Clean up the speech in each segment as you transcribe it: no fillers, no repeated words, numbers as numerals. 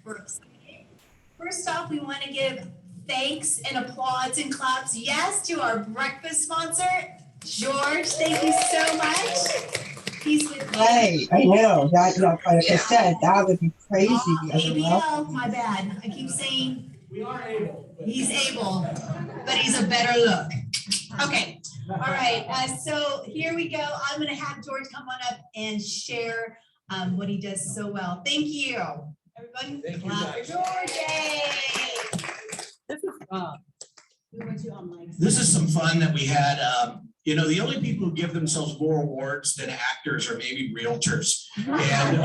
we're excited. First off, we want to give thanks and applause and claps, yes, to our breakfast sponsor, George. Thank you so much. He's with me. Right, I know that. Like I said, that would be crazy. ABL, my bad. I keep saying we are able. He's able, but he's a better look. Okay. All right. So here we go. I'm going to have George come on up and share what he does so well. Thank you, everybody. Thank you, Clap for George. Yay. This is fun. This is some fun that we had. You know, the only people who give themselves more awards than actors are maybe realtors. And,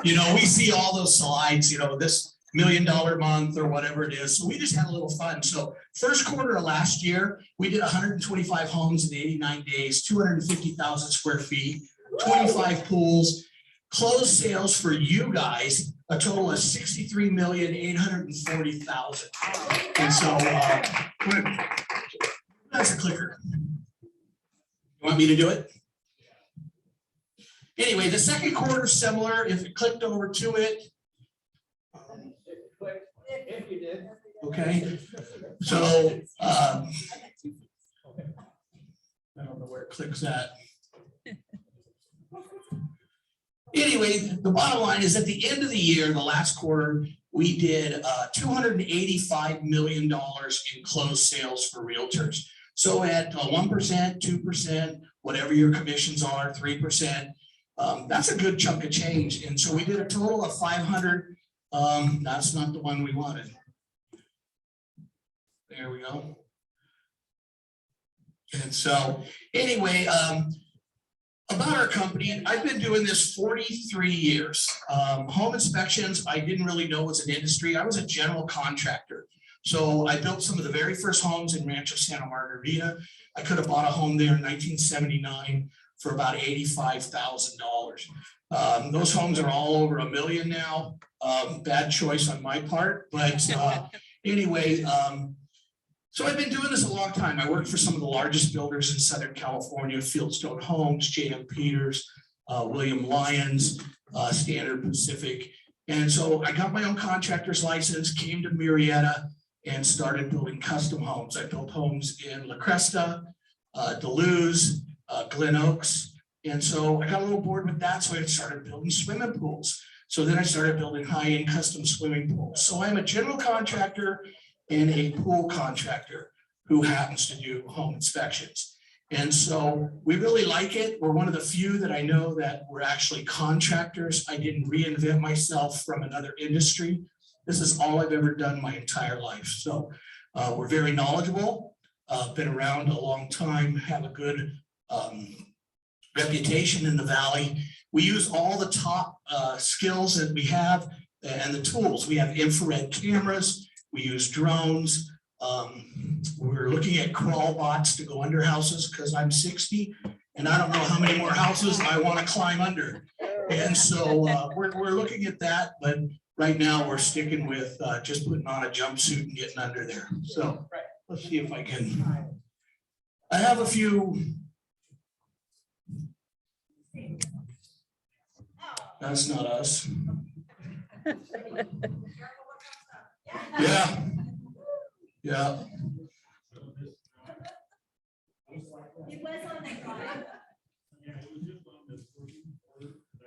you know, we see all those slides, you know, this $1 million month or whatever it is. So we just had a little fun. So first quarter of last year, we did 125 homes in 89 days, 250,000 square feet, 25 pools, closed sales for you guys, a total of 63,840,000. And so that's a clicker. You want me to do it? Anyway, the second quarter similar. If it clicked over to it. If you did. Okay. So I don't know where it clicks at. Anyway, the bottom line is at the end of the year, the last quarter, we did $285 million in closed sales for realtors. So at 1%, 2%, whatever your commissions are, 3%, that's a good chunk of change. And so we did a total of 500. That's not the one we wanted. There we go. And so anyway, about our company, I've been doing this 43 years. Home inspections, I didn't really know was an industry. I was a general contractor. So I built some of the very first homes in Rancho Santa Margarita. I could have bought a home there in 1979 for about $85,000. Those homes are all over $1 million now. Bad choice on my part, but anyway, so I've been doing this a long time. I worked for some of the largest builders in Southern California, Fieldstone Homes, J.M. Peters, William Lyons, Standard Pacific. And so I got my own contractor's license, came to Murrieta, and started building custom homes. I built homes in La Cresta, Duluth, Glen Oaks. And so I got a little bored with that, so I started building swimming pools. So then I started building high-end custom swimming pools. So I'm a general contractor and a pool contractor who happens to do home inspections. And so we really like it. We're one of the few that I know that we're actually contractors. I didn't reinvent myself from another industry. This is all I've ever done my entire life. So we're very knowledgeable, been around a long time, have a good reputation in the Valley. We use all the top skills that we have and the tools. We have infrared cameras. We use drones. We're looking at crawl bots to go under houses because I'm 60 and I don't know how many more houses I want to climb under. And so we're looking at that, but right now we're sticking with just putting on a jumpsuit and getting under there. So let's see if I can. I have a few. That's not us. Yeah. Yeah.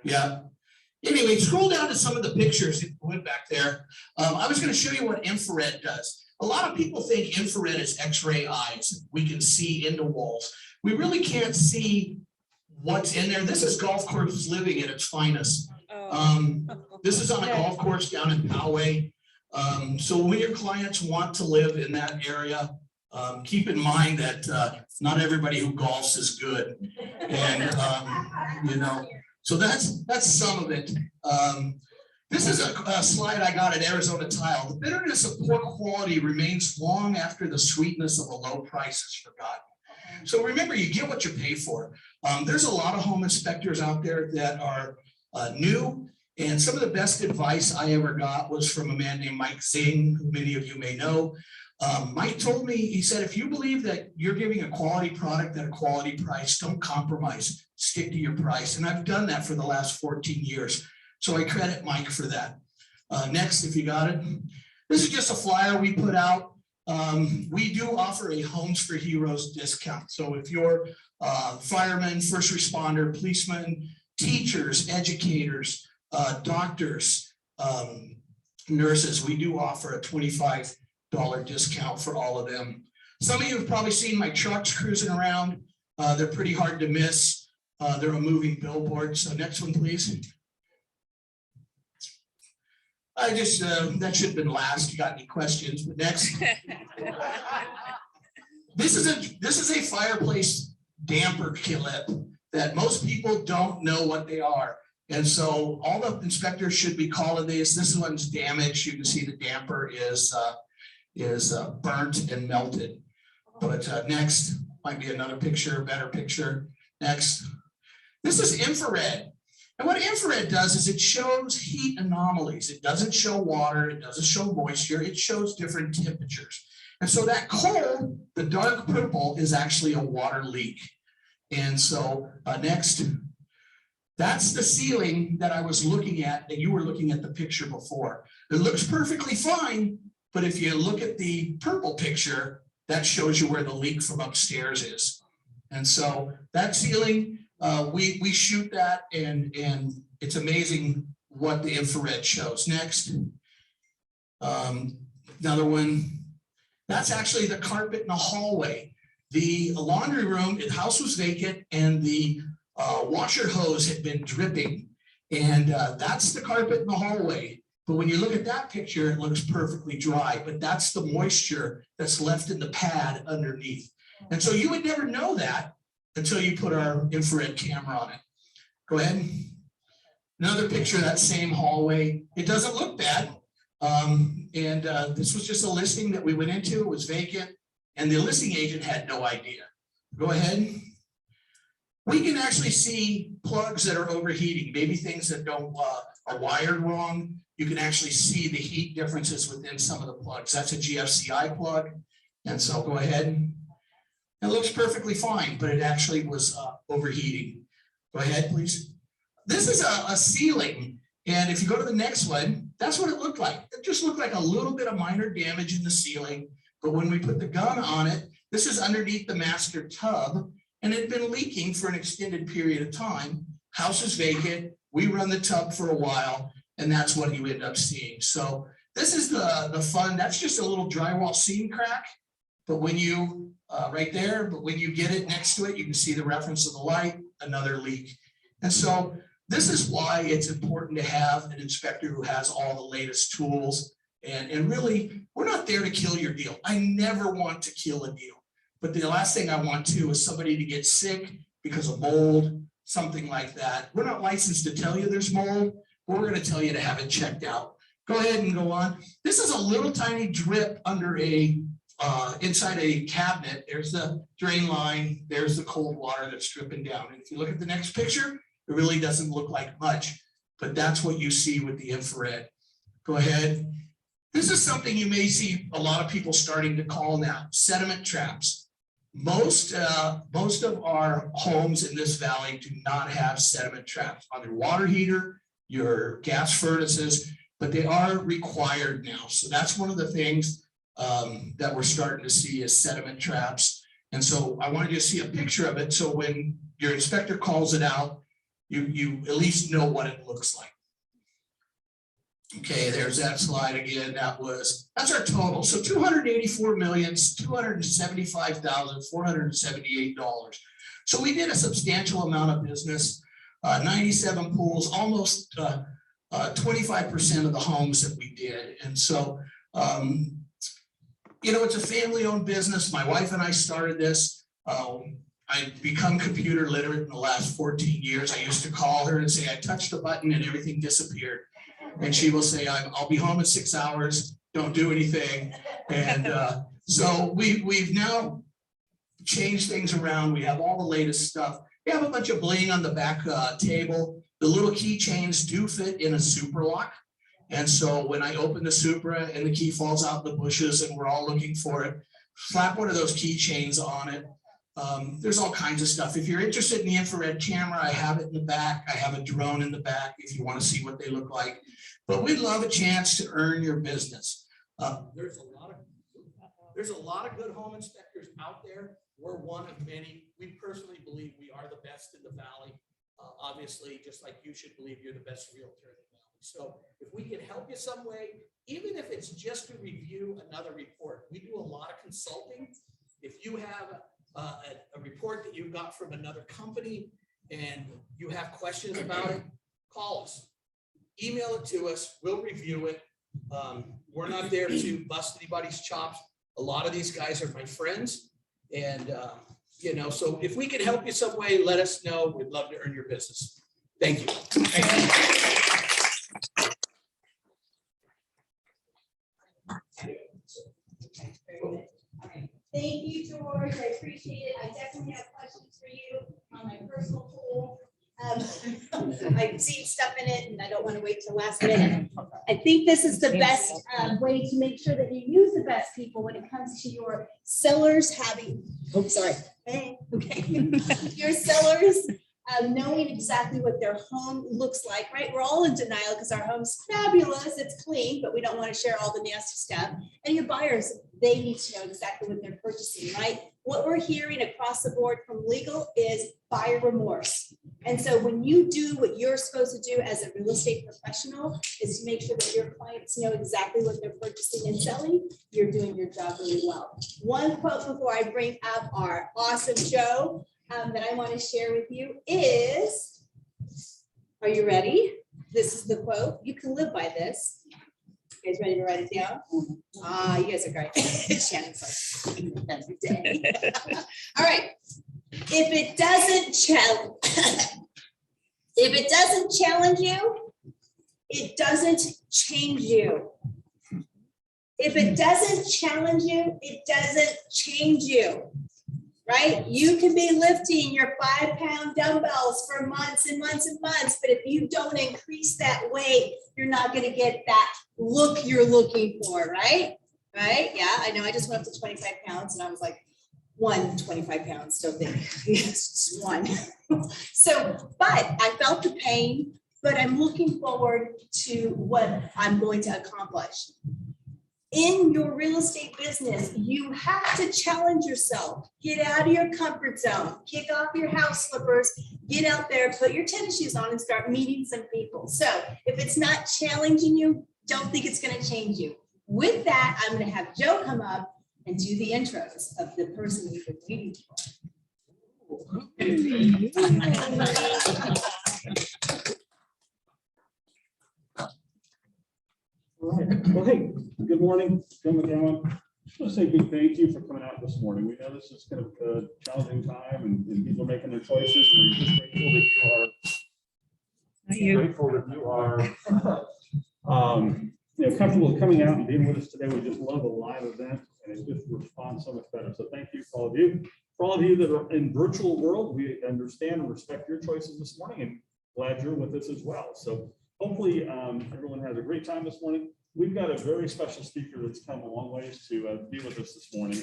Yeah. Anyway, scroll down to some of the pictures that went back there. I was going to show you what infrared does. A lot of people think infrared is X-ray eyes. We can see into walls. We really can't see what's in there. This is golf course living at its finest. This is on a golf course down in Pkwy. So when your clients want to live in that area, keep in mind that not everybody who golfs is good. And, you know, so that's some of it. This is a slide I got at Arizona Tile. The bitterness of poor quality remains long after the sweetness of a low price is forgotten. So remember, you get what you pay for. There's a lot of home inspectors out there that are new, and some of the best advice I ever got was from a man named Mike Zing, who many of you may know. Mike told me, he said, if you believe that you're giving a quality product at a quality price, don't compromise, stick to your price. And I've done that for the last 14 years. So I credit Mike for that. Next, if you got it. This is just a flyer we put out. We do offer a Homes for Heroes discount. So if you're firemen, first responder, policemen, teachers, educators, doctors, nurses, we do offer a $25 discount for all of them. Some of you have probably seen my trucks cruising around. They're pretty hard to miss. They're a moving billboard. So next one, please. I just, that should have been last. You got any questions? But next. This is a fireplace damper clip that most people don't know what they are. And so all the inspectors should be calling these. This one's damaged. You can see the damper is burnt and melted. But next might be another picture, better picture. Next. This is infrared. And what infrared does is it shows heat anomalies. It doesn't show water. It doesn't show moisture. It shows different temperatures. And so that coal, the dark purple, is actually a water leak. And so next, that's the ceiling that I was looking at, that you were looking at the picture before. It looks perfectly fine, but if you look at the purple picture, that shows you where the leak from upstairs is. And so that ceiling, we shoot that, and it's amazing what the infrared shows. Next, another one. That's actually the carpet in the hallway. The laundry room, the house was vacant, and the washer hose had been dripping, and that's the carpet in the hallway. But when you look at that picture, it looks perfectly dry, but that's the moisture that's left in the pad underneath. And so you would never know that until you put our infrared camera on it. Go ahead. Another picture of that same hallway. It doesn't look bad. This was just a listing that we went into. It was vacant, and the listing agent had no idea. Go ahead. We can actually see plugs that are overheating, maybe things that don't are wired wrong. You can actually see the heat differences within some of the plugs. That's a GFCI plug. And so go ahead. It looks perfectly fine, but it actually was overheating. Go ahead, please. This is a ceiling. And if you go to the next one, that's what it looked like. It just looked like a little bit of minor damage in the ceiling. But when we put the gun on it, this is underneath the master tub, and it had been leaking for an extended period of time. House is vacant. We run the tub for a while, and that's what you end up seeing. So this is the fun. That's just a little drywall seam crack. But when you, right there, but when you get it next to it, you can see the reference of the light, another leak. And so this is why it's important to have an inspector who has all the latest tools. And really, we're not there to kill your deal. I never want to kill a deal. But the last thing I want to is somebody to get sick because of mold, something like that. We're not licensed to tell you there's mold, but we're going to tell you to have it checked out. Go ahead and go on. This is a little tiny drip under a inside a cabinet. There's the drain line. There's the cold water that's dripping down. And if you look at the next picture, it really doesn't look like much, but that's what you see with the infrared. Go ahead. This is something you may see a lot of people starting to call now sediment traps. Most of our homes in this valley do not have sediment traps on their water heater, your gas furnaces, but they are required now. So that's one of the things that we're starting to see is sediment traps. And so I wanted you to see a picture of it. So when your inspector calls it out, you at least know what it looks like. Okay, there's that slide again. That's our total. So $284,275,478. So we did a substantial amount of business, 97 pools, almost 25% of the homes that we did. And so, you know, it's a family-owned business. My wife and I started this. I've become computer literate in the last 14 years. I used to call her and say, I touched the button and everything disappeared. And she will say, I'll be home in 6 hours, don't do anything. And so we've now changed things around. We have all the latest stuff. We have a bunch of bling on the back table. The little keychains do fit in a super lock. And so when I open the Supra and the key falls out in the bushes and we're all looking for it, slap one of those keychains on it. There's all kinds of stuff. If you're interested in the infrared camera, I have it in the back. I have a drone in the back if you want to see what they look like. But we'd love a chance to earn your business. There's a lot of good home inspectors out there. We're one of many. We personally believe we are the best in the valley. Obviously, just like you should believe you're the best realtor in the valley. So if we can help you some way, even if it's just to review another report, we do a lot of consulting. If you have a report that you got from another company and you have questions about it, call us, email it to us. We'll review it. We're not there to bust anybody's chops. A lot of these guys are my friends, and you know, so if we can help you some way, let us know. We'd love to earn your business. Thank you. Thank you, George. I appreciate it. I definitely have questions for you on my personal pool. I've seen stuff in it and I don't want to wait till last minute. I think this is the best way to make sure that you use the best people when it comes to your sellers having, oh, sorry. Hey, okay. Your sellers knowing exactly what their home looks like, right? We're all in denial because our home's fabulous, it's clean, but we don't want to share all the nasty stuff. And your buyers, they need to know exactly what they're purchasing, right? What we're hearing across the board from legal is buyer remorse. And so when you do what you're supposed to do as a real estate professional is to make sure that your clients know exactly what they're purchasing and selling, you're doing your job really well. One quote before I bring up our awesome Joe that I want to share with you is, are you ready? This is the quote. You can live by this. You guys ready to write it down? You guys are great. Shannon's like, every day. All right. If it doesn't challenge you, it doesn't change you. If it doesn't challenge you, it doesn't change you. Right? You can be lifting your 5-pound dumbbells for months and months and months, but if you don't increase that weight, you're not going to get that look you're looking for, right? Right? Yeah, I know. I just went up to 25 pounds and I was like, 25 pounds, still think, yes, one. So, but I felt the pain, but I'm looking forward to what I'm going to accomplish. In your real estate business, you have to challenge yourself. Get out of your comfort zone. Kick off your house slippers. Get out there, put your tennis shoes on and start meeting some people. So if it's not challenging you, don't think it's going to change you. With that, I'm going to have Joe come up and do the intros of the person you've been waiting for. Well, hey, good morning, Joe McGowan. I just want to say a big thank you for coming out this morning. We know this is kind of a challenging time and people are making their choices. And we're just grateful that you are comfortable coming out and being with us today. We just love a live event and it just responds so much better. So thank you for all of you. For all of you that are in virtual world, we understand and respect your choices this morning and glad you're with us as well. So hopefully everyone has a great time this morning. We've got a very special speaker that's come a long ways to be with us this morning.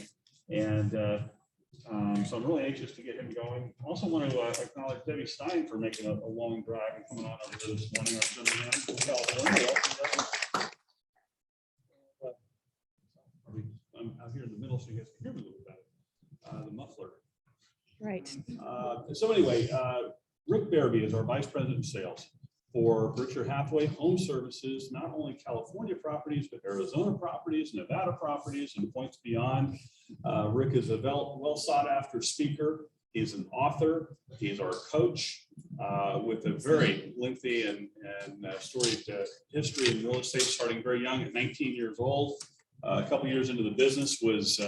And so I'm really anxious to get him going. Also want to acknowledge Debbie Stein for making a long drive and coming on over here this morning. Our general manager from California. I'm out here in the middle so you guys can hear me a little better. The muffler. Right. So anyway, Rick Berube is our Vice President of Sales for Berkshire Hathaway Home Services, not only California properties, but Arizona properties, Nevada properties, and points beyond. Rick is a well sought after speaker. He's an author. He's our coach with a very lengthy and storied history in real estate, starting very young at 19 years old. A couple years into the business, was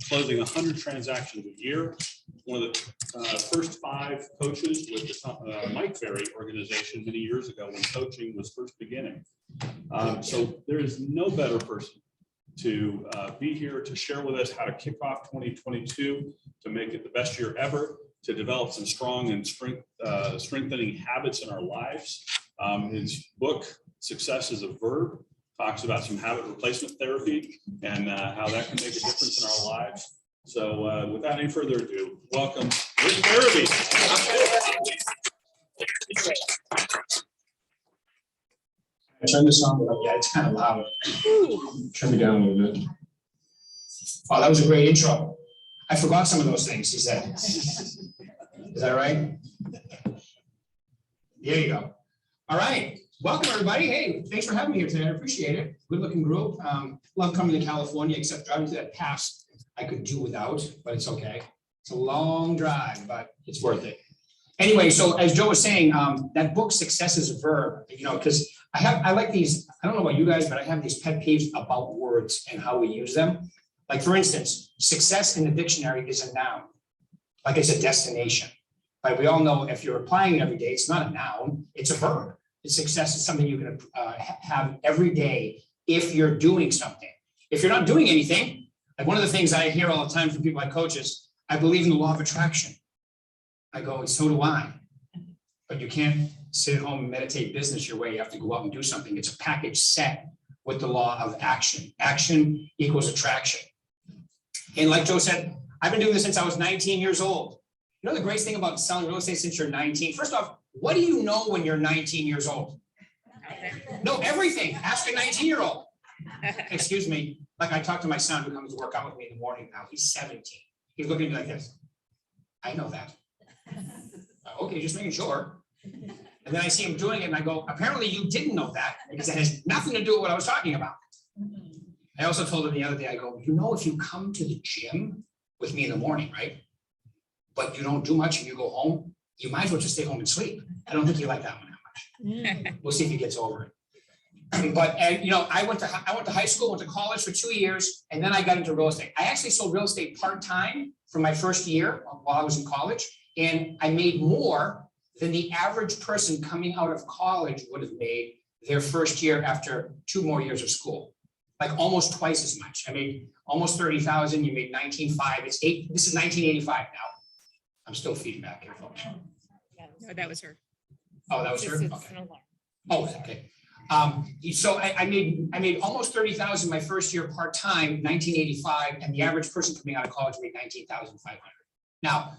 closing 100 transactions a year. One of the first 5 coaches with the Mike Ferry organization many years ago when coaching was first beginning. So there is no better person to be here to share with us how to kick off 2022, to make it the best year ever, to develop some strong and strengthening habits in our lives. His book, Success is a Verb, talks about some habit replacement therapy and how that can make a difference in our lives. So without any further ado, welcome Rick Berube. Turn this on, yeah, it's kind of loud. Turn it down a little bit. Oh, that was a great intro. I forgot some of those things he said. Is that right? There you go. All right, welcome everybody. Hey, thanks for having me here today. I appreciate it. Good looking group. Love coming to California, except driving to that pass I could do without, but it's okay. It's a long drive, but it's worth it. Anyway, so as Joe was saying, that book, Success is a Verb, you know, because I like these, I don't know about you guys, but I have these pet peeves about words and how we use them. Like for instance, success in the dictionary is a noun, like it's a destination. But we all know if you're applying it every day, it's not a noun, it's a verb. Success is something you can have every day if you're doing something. If you're not doing anything, like one of the things I hear all the time from people I coach is, I believe in the law of attraction. I go, so do I. But you can't sit at home and meditate business your way. You have to go out and do something. It's a package set with the law of action. Action equals attraction. And like Joe said, I've been doing this since I was 19 years old. You know the great thing about selling real estate since you're 19? First off, what do you know when you're 19 years old? Know everything. Ask a 19-year-old. Excuse me. Like I talk to my son who comes to work out with me in the morning now. He's 17. He's looking at me like this. I know that. Okay, just making sure. And then I see him doing it and I go, apparently you didn't know that because it has nothing to do with what I was talking about. I also told him the other day, I go, you know, if you come to the gym with me in the morning, right? But you don't do much and you go home, you might as well just stay home and sleep. I don't think you like that one that much. We'll see if he gets over it. But you know, I went to high school, went to college for 2 years, and then I got into real estate. I actually sold real estate part-time for my first year while I was in college, and I made more than the average person coming out of college would have made their first year after 2 more years of school. Like almost twice as much. I made almost 30,000. You made 19.5. This is 1985 now. I'm still feeding back here, folks. No, that was her. Oh, that was her. It's Okay. an alarm. Oh, okay. So I made almost 30,000 my first year part-time, 1985, and the average person coming out of college made 19,500. Now,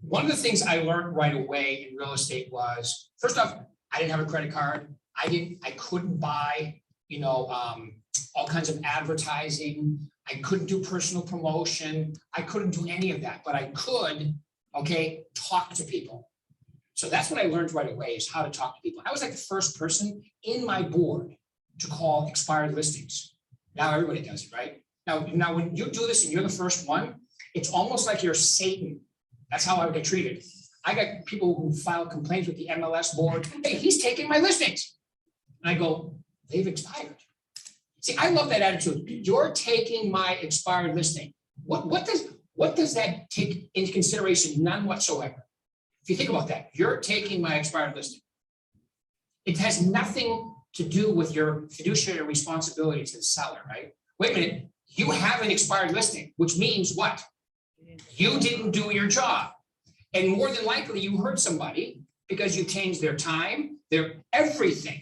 one of the things I learned right away in real estate was, first off, I didn't have a credit card. I couldn't buy, you know, all kinds of advertising. I couldn't do personal promotion. I couldn't do any of that, but I could, okay, talk to people. So that's what I learned right away is how to talk to people. I was like the first person in my board to call expired listings. Now everybody does it, right? Now when you do this and you're the first one, it's almost like you're Satan. That's how I would get treated. I got people who file complaints with the MLS board. Hey, he's taking my listings. And I go, they've expired. See, I love that attitude. You're taking my expired listing. What does that take into consideration? None whatsoever. If you think about that, you're taking my expired listing. It has nothing to do with your fiduciary responsibility to the seller, right? Wait a minute, you have an expired listing, which means what? You didn't do your job. And more than likely you hurt somebody because you changed their time, their everything.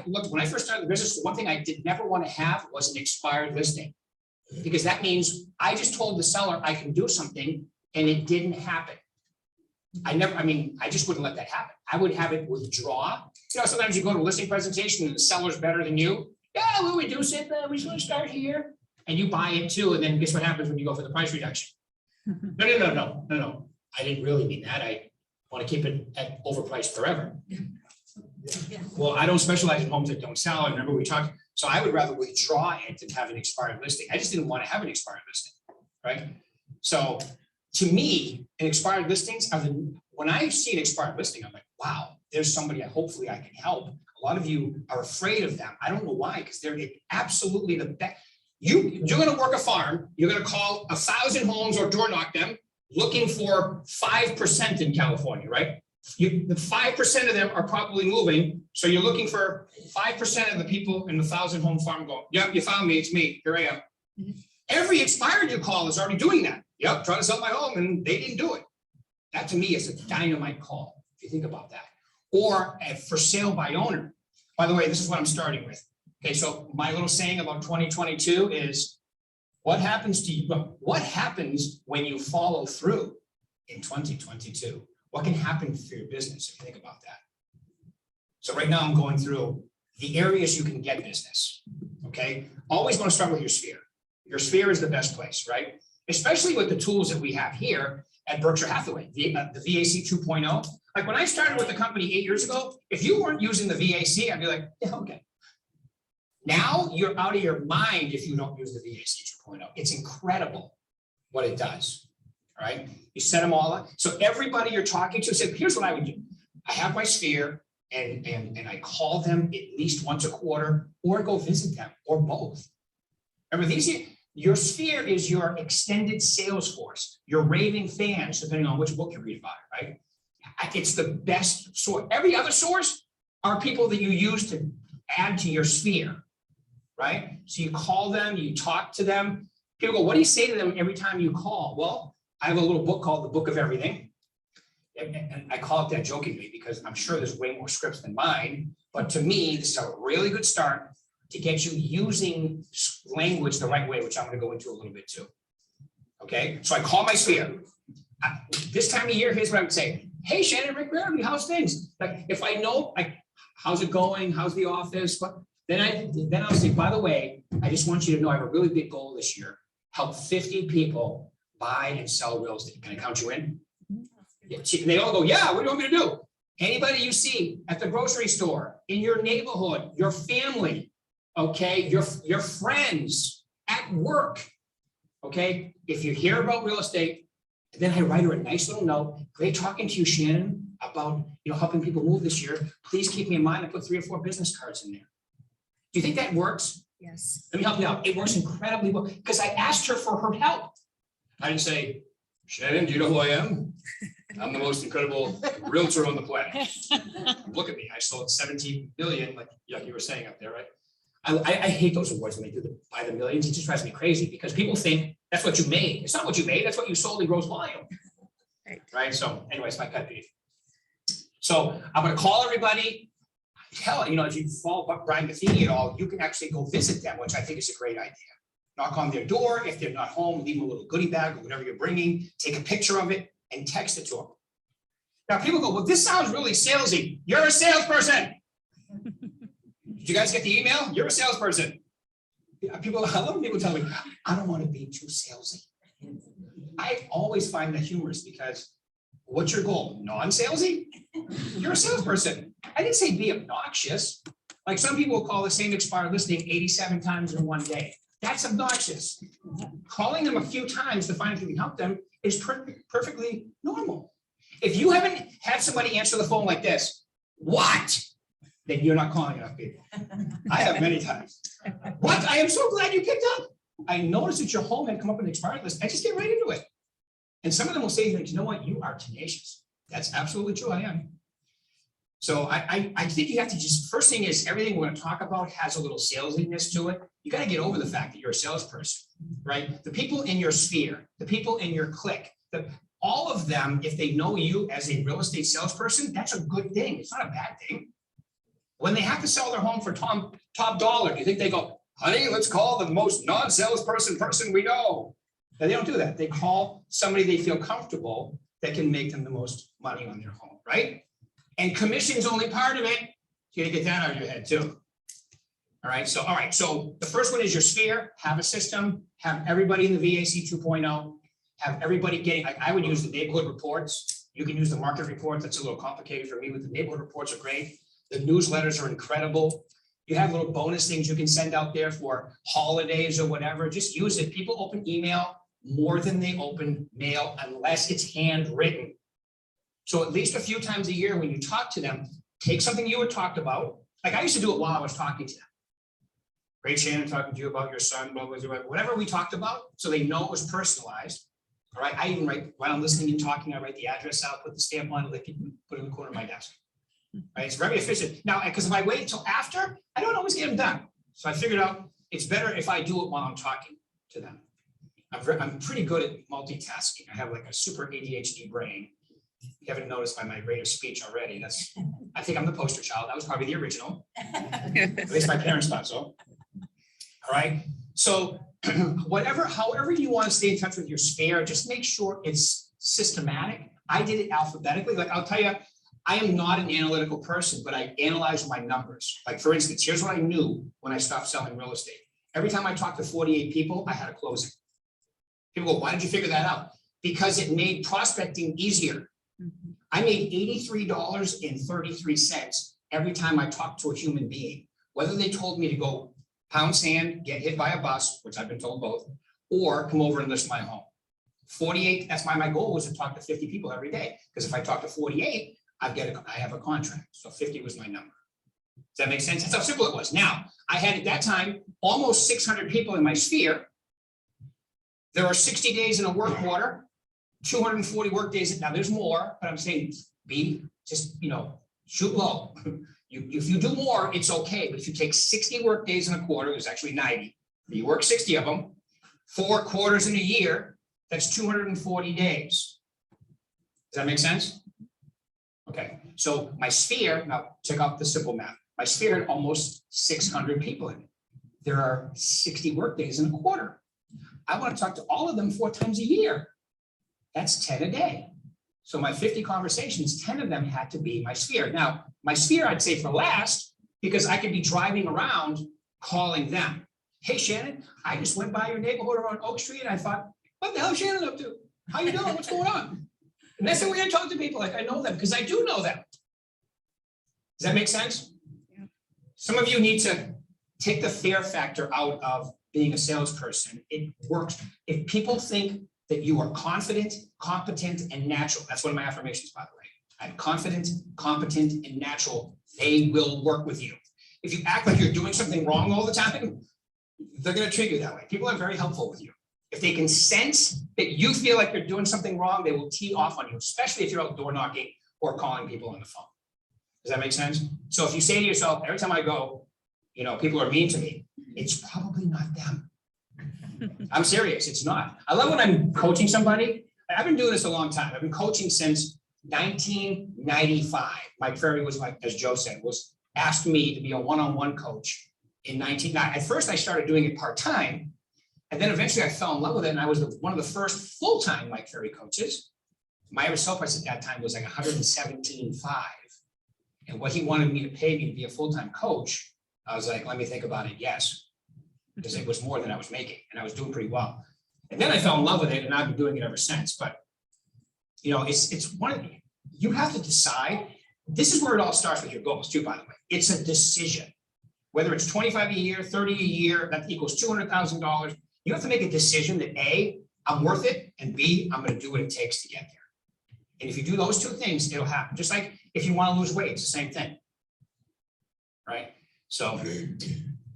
Look, when I first started the business, the one thing I did never want to have was an expired listing. Because that means I just told the seller I can do something and it didn't happen. I just wouldn't let that happen. I would have it withdraw. You know, sometimes you go to a listing presentation and the seller's better than you. Yeah, we'll reduce it. We're just going to start here. And you buy it too. And then guess what happens when you go for the price reduction? No. I didn't really mean that. I want to keep it at overpriced forever. Well, I don't specialize in homes that don't sell. I remember we talked. So I would rather withdraw it than have an expired listing. I just didn't want to have an expired listing, right? So to me, an expired listings, when I see an expired listing, I'm like, wow, there's somebody hopefully I can help. A lot of you are afraid of them. I don't know why, because they're absolutely the best. You're going to work a farm. You're going to call 1,000 homes or door knock them looking for 5% in California, right? The 5% of them are probably moving. So you're looking for 5% of the people in the 1,000 home farm going, yep, you found me. It's me. Here I am. Mm-hmm. Every expired you call is already doing that. Yep, trying to sell my home and they didn't do it. That to me is a dynamite call, if you think about that. Or a for sale by owner. By the way, this is what I'm starting with. Okay, so my little saying about 2022 is What happens to you? What happens when you follow through in 2022? What can happen for your business if you think about that? So right now I'm going through the areas you can get business. Okay. Always want to start with your sphere. Your sphere is the best place, right? Especially with the tools that we have here at Berkshire Hathaway, the VAC 2.0. Like when I started with the company 8 years ago, if you weren't using the VAC, I'd be like, yeah, okay. Now you're out of your mind if you don't use the VAC 2.0. It's incredible what it does. All right. You set them all up. So everybody you're talking to said, here's what I would do. I have my sphere and I call them at least once a quarter or go visit them or both. Remember, your sphere is your extended sales force, your raving fans, depending on which book you read about it, right? It's the best source. Every other source are people that you use to add to your sphere, right? So you call them, you talk to them. People go, what do you say to them every time you call? Well, I have a little book called The Book of Everything. And I call it that jokingly because I'm sure there's way more scripts than mine. But to me, this is a really good start to get you using language the right way, which I'm going to go into a little bit too. Okay, so I call my sphere. This time of year, here's what I would say. Hey, Shannon, Rick Berube, how's things? Like, if I know, like, how's it going? How's the office? But then I'll say, by the way, I just want you to know I have a really big goal this year. Help 50 people buy and sell real estate. Can I count you in? Yeah, they all go, yeah, what do you want me to do? Anybody you see at the grocery store, in your neighborhood, your family, okay, your friends, at work, okay? If you hear about real estate, then I write her a nice little note. Great talking to you, Shannon, about helping people move this year. Please keep me in mind. I put 3 or 4 business cards in there. Do you think that works? Yes. Let me help you out. It works incredibly well because I asked her for her help. I didn't say, Shannon, do you know who I am? I'm the most incredible realtor on the planet. Look at me. I sold 17 million, like you were saying up there, right? I hate those awards when they do by the millions. It just drives me crazy because people think that's what you made. It's not what you made. That's what you sold in gross volume. Right. So anyways, my pet peeve. So I'm going to call everybody. Hell, if you follow Brian Matheny at all, you can actually go visit them, which I think is a great idea. Knock on their door. If they're not home, leave them a little goodie bag or whatever you're bringing. Take a picture of it and text it to them. Now people go, well, this sounds really salesy. You're a salesperson. Did you guys get the email? You're a salesperson. I love people tell me, I don't want to be too salesy. I always find that humorous because what's your goal? Non-salesy? You're a salesperson. I didn't say be obnoxious. Like some people call the same expired listing 87 times in one day. That's obnoxious. Calling them a few times to find if you can help them is perfectly normal. If you haven't had somebody answer the phone like this, what? Then you're not calling enough people. I have many times. What? I am so glad you picked up. I noticed that your home had come up in the expired list. I just get right into it. And some of them will say, you know what? You are tenacious. That's absolutely true. I am. So I think you have to just, first thing is everything we're going to talk about has a little salesiness to it. You got to get over the fact that you're a salesperson, right? The people in your sphere, the people in your clique, all of them, if they know you as a real estate salesperson, that's a good thing. It's not a bad thing. When they have to sell their home for top dollar, do you think they go, honey, let's call the most non-salesperson person we know? No, they don't do that. They call somebody they feel comfortable that can make them the most money on their home, right? And commission's only part of it. You gotta get that out of your head too. All right, so the first one is your sphere. Have a system, have everybody in the VAC 2.0, have everybody getting, I would use the neighborhood reports. You can use the market reports. That's a little complicated for me, but the neighborhood reports are great. The newsletters are incredible. You have little bonus things you can send out there for holidays or whatever. Just use it. People open email more than they open mail unless it's handwritten. So at least a few times a year when you talk to them, take something you had talked about. Like I used to do it while I was talking to them. Great, Shannon, talking to you about your son, blah, blah, blah, whatever we talked about, so they know it was personalized. All right, I even write, while I'm listening and talking, I write the address out, put the stamp on it, put it in the corner of my desk. Right, it's very efficient. Now, because if I wait until after, I don't always get them done. So I figured out it's better if I do it while I'm talking to them. I'm pretty good at multitasking. I have like a super ADHD brain. You haven't noticed by my rate of speech already. I think I'm the poster child. That was probably the original. At least my parents thought so. All right. So however you want to stay in touch with your sphere, just make sure it's systematic. I did it alphabetically. Like I'll tell you, I am not an analytical person, but I analyze my numbers. Like for instance, here's what I knew when I stopped selling real estate. Every time I talked to 48 people, I had a closing. People go, why did you figure that out? Because it made prospecting easier. I made $83.33 every time I talked to a human being, whether they told me to go pound sand, get hit by a bus, which I've been told both, or come over and list my home. 48, that's why my goal was to talk to 50 people every day. Because if I talk to 48, I have a contract. So 50 was my number. Does that make sense? That's how simple it was. Now, I had at that time almost 600 people in my sphere. There are 60 days in a work quarter, 240 work days. Now there's more, but I'm saying shoot low. If you do more, it's okay. But if you take 60 work days in a quarter, it's actually 90. You work 60 of them, 4 quarters in a year, that's 240 days. Does that make sense? Okay, so my sphere, now check out the simple math. My sphere had almost 600 people in it. There are 60 work days in a quarter. I want to talk to all of them 4 times a year. That's 10 a day. So my 50 conversations, 10 of them had to be my sphere. Now, my sphere, I'd say for last, because I could be driving around calling them. Hey, Shannon, I just went by your neighborhood around Oak Street and I thought, what the hell is Shannon up to? How you doing? What's going on? And that's the way I talk to people. Like I know them because I do know them. Does that make sense? Yeah. Some of you need to take the fear factor out of being a salesperson. It works. If people think that you are confident, competent, and natural, that's one of my affirmations, by the way. I'm confident, competent, and natural. They will work with you. If you act like you're doing something wrong all the time, they're going to treat you that way. People are very helpful with you. If they can sense that you feel like you're doing something wrong, they will tee off on you, especially if you're out door knocking or calling people on the phone. Does that make sense? So if you say to yourself, every time I go, people are mean to me, it's probably not them. I'm serious, it's not. I love when I'm coaching somebody. I've been doing this a long time. I've been coaching since 1995. Mike Ferry was, like, as Joe said, asked me to be a one-on-one coach in 1990. At first, I started doing it part-time. And then eventually I fell in love with it, and I was one of the first full-time Mike Ferry coaches. My average sale price at that time was like $117,500. And what he wanted me to pay me to be a full-time coach, I was like, let me think about it, yes. Because it was more than I was making, and I was doing pretty well. And then I fell in love with it, and I've been doing it ever since. But, it's one of you have to decide. This is where it all starts with your goals too, by the way. It's a decision. Whether it's 25 a year, 30 a year, that equals $200,000. You have to make a decision that A, I'm worth it, and B, I'm going to do what it takes to get there. And if you do those 2 things, it'll happen. Just like if you want to lose weight, it's the same thing, right? So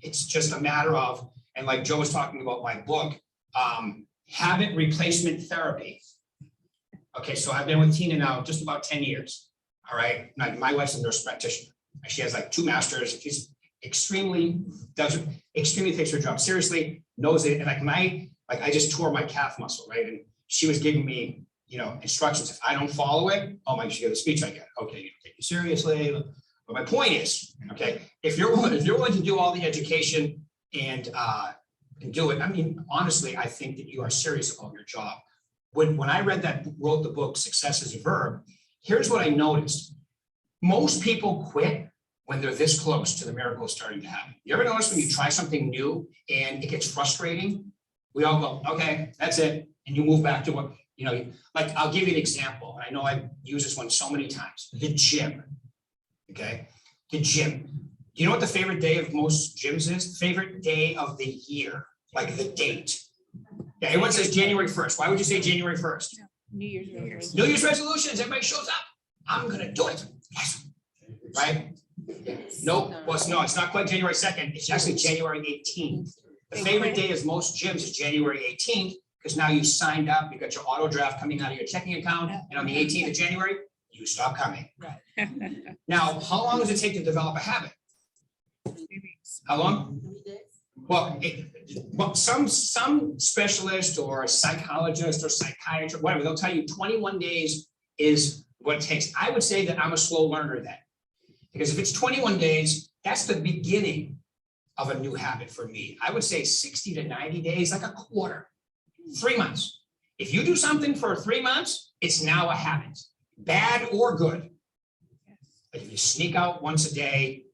it's just a matter of, and like Joe was talking about my book, habit replacement therapy. Okay, so I've been with Tina now just about 10 years. All right, my wife's a nurse practitioner. She has like 2 masters. She's extremely takes her job seriously, knows it. And I just tore my calf muscle, right? And she was giving me, instructions. If I don't follow it, oh my, she got a speech I get. Okay, you take you seriously. But my point is, okay, if you're willing to do all the education and do it, I mean, honestly, I think that you are serious about your job. When I wrote the book, Success is a Verb, here's what I noticed. Most people quit when they're this close to the miracle starting to happen. You ever notice when you try something new and it gets frustrating? We all go, okay, that's it. And you move back to what, like I'll give you an example. I know I've used this one so many times. The gym, okay? The gym. You know what the favorite day of most gyms is? Favorite day of the year, like the date. Yeah, everyone says January 1st. Why would you say January 1st? New Year's resolutions. New Year's resolutions. Everybody shows up. I'm going to do it. Yes. Right? Nope. Well, it's not quite January 2nd. It's actually January 18th. The favorite day of most gyms is January 18th because now you signed up. You got your auto draft coming out of your checking account. And on the 18th of January, you stop coming. Right. Now, how long does it take to develop a habit? How long? Well, some specialist or psychologist or psychiatrist, whatever, they'll tell you 21 days is what it takes. I would say that I'm a slow learner then. Because if it's 21 days, that's the beginning of a new habit for me. I would say 60 to 90 days, like a quarter, 3 months. If you do something for 3 months, it's now a habit, bad or good. Like if you sneak out once a day,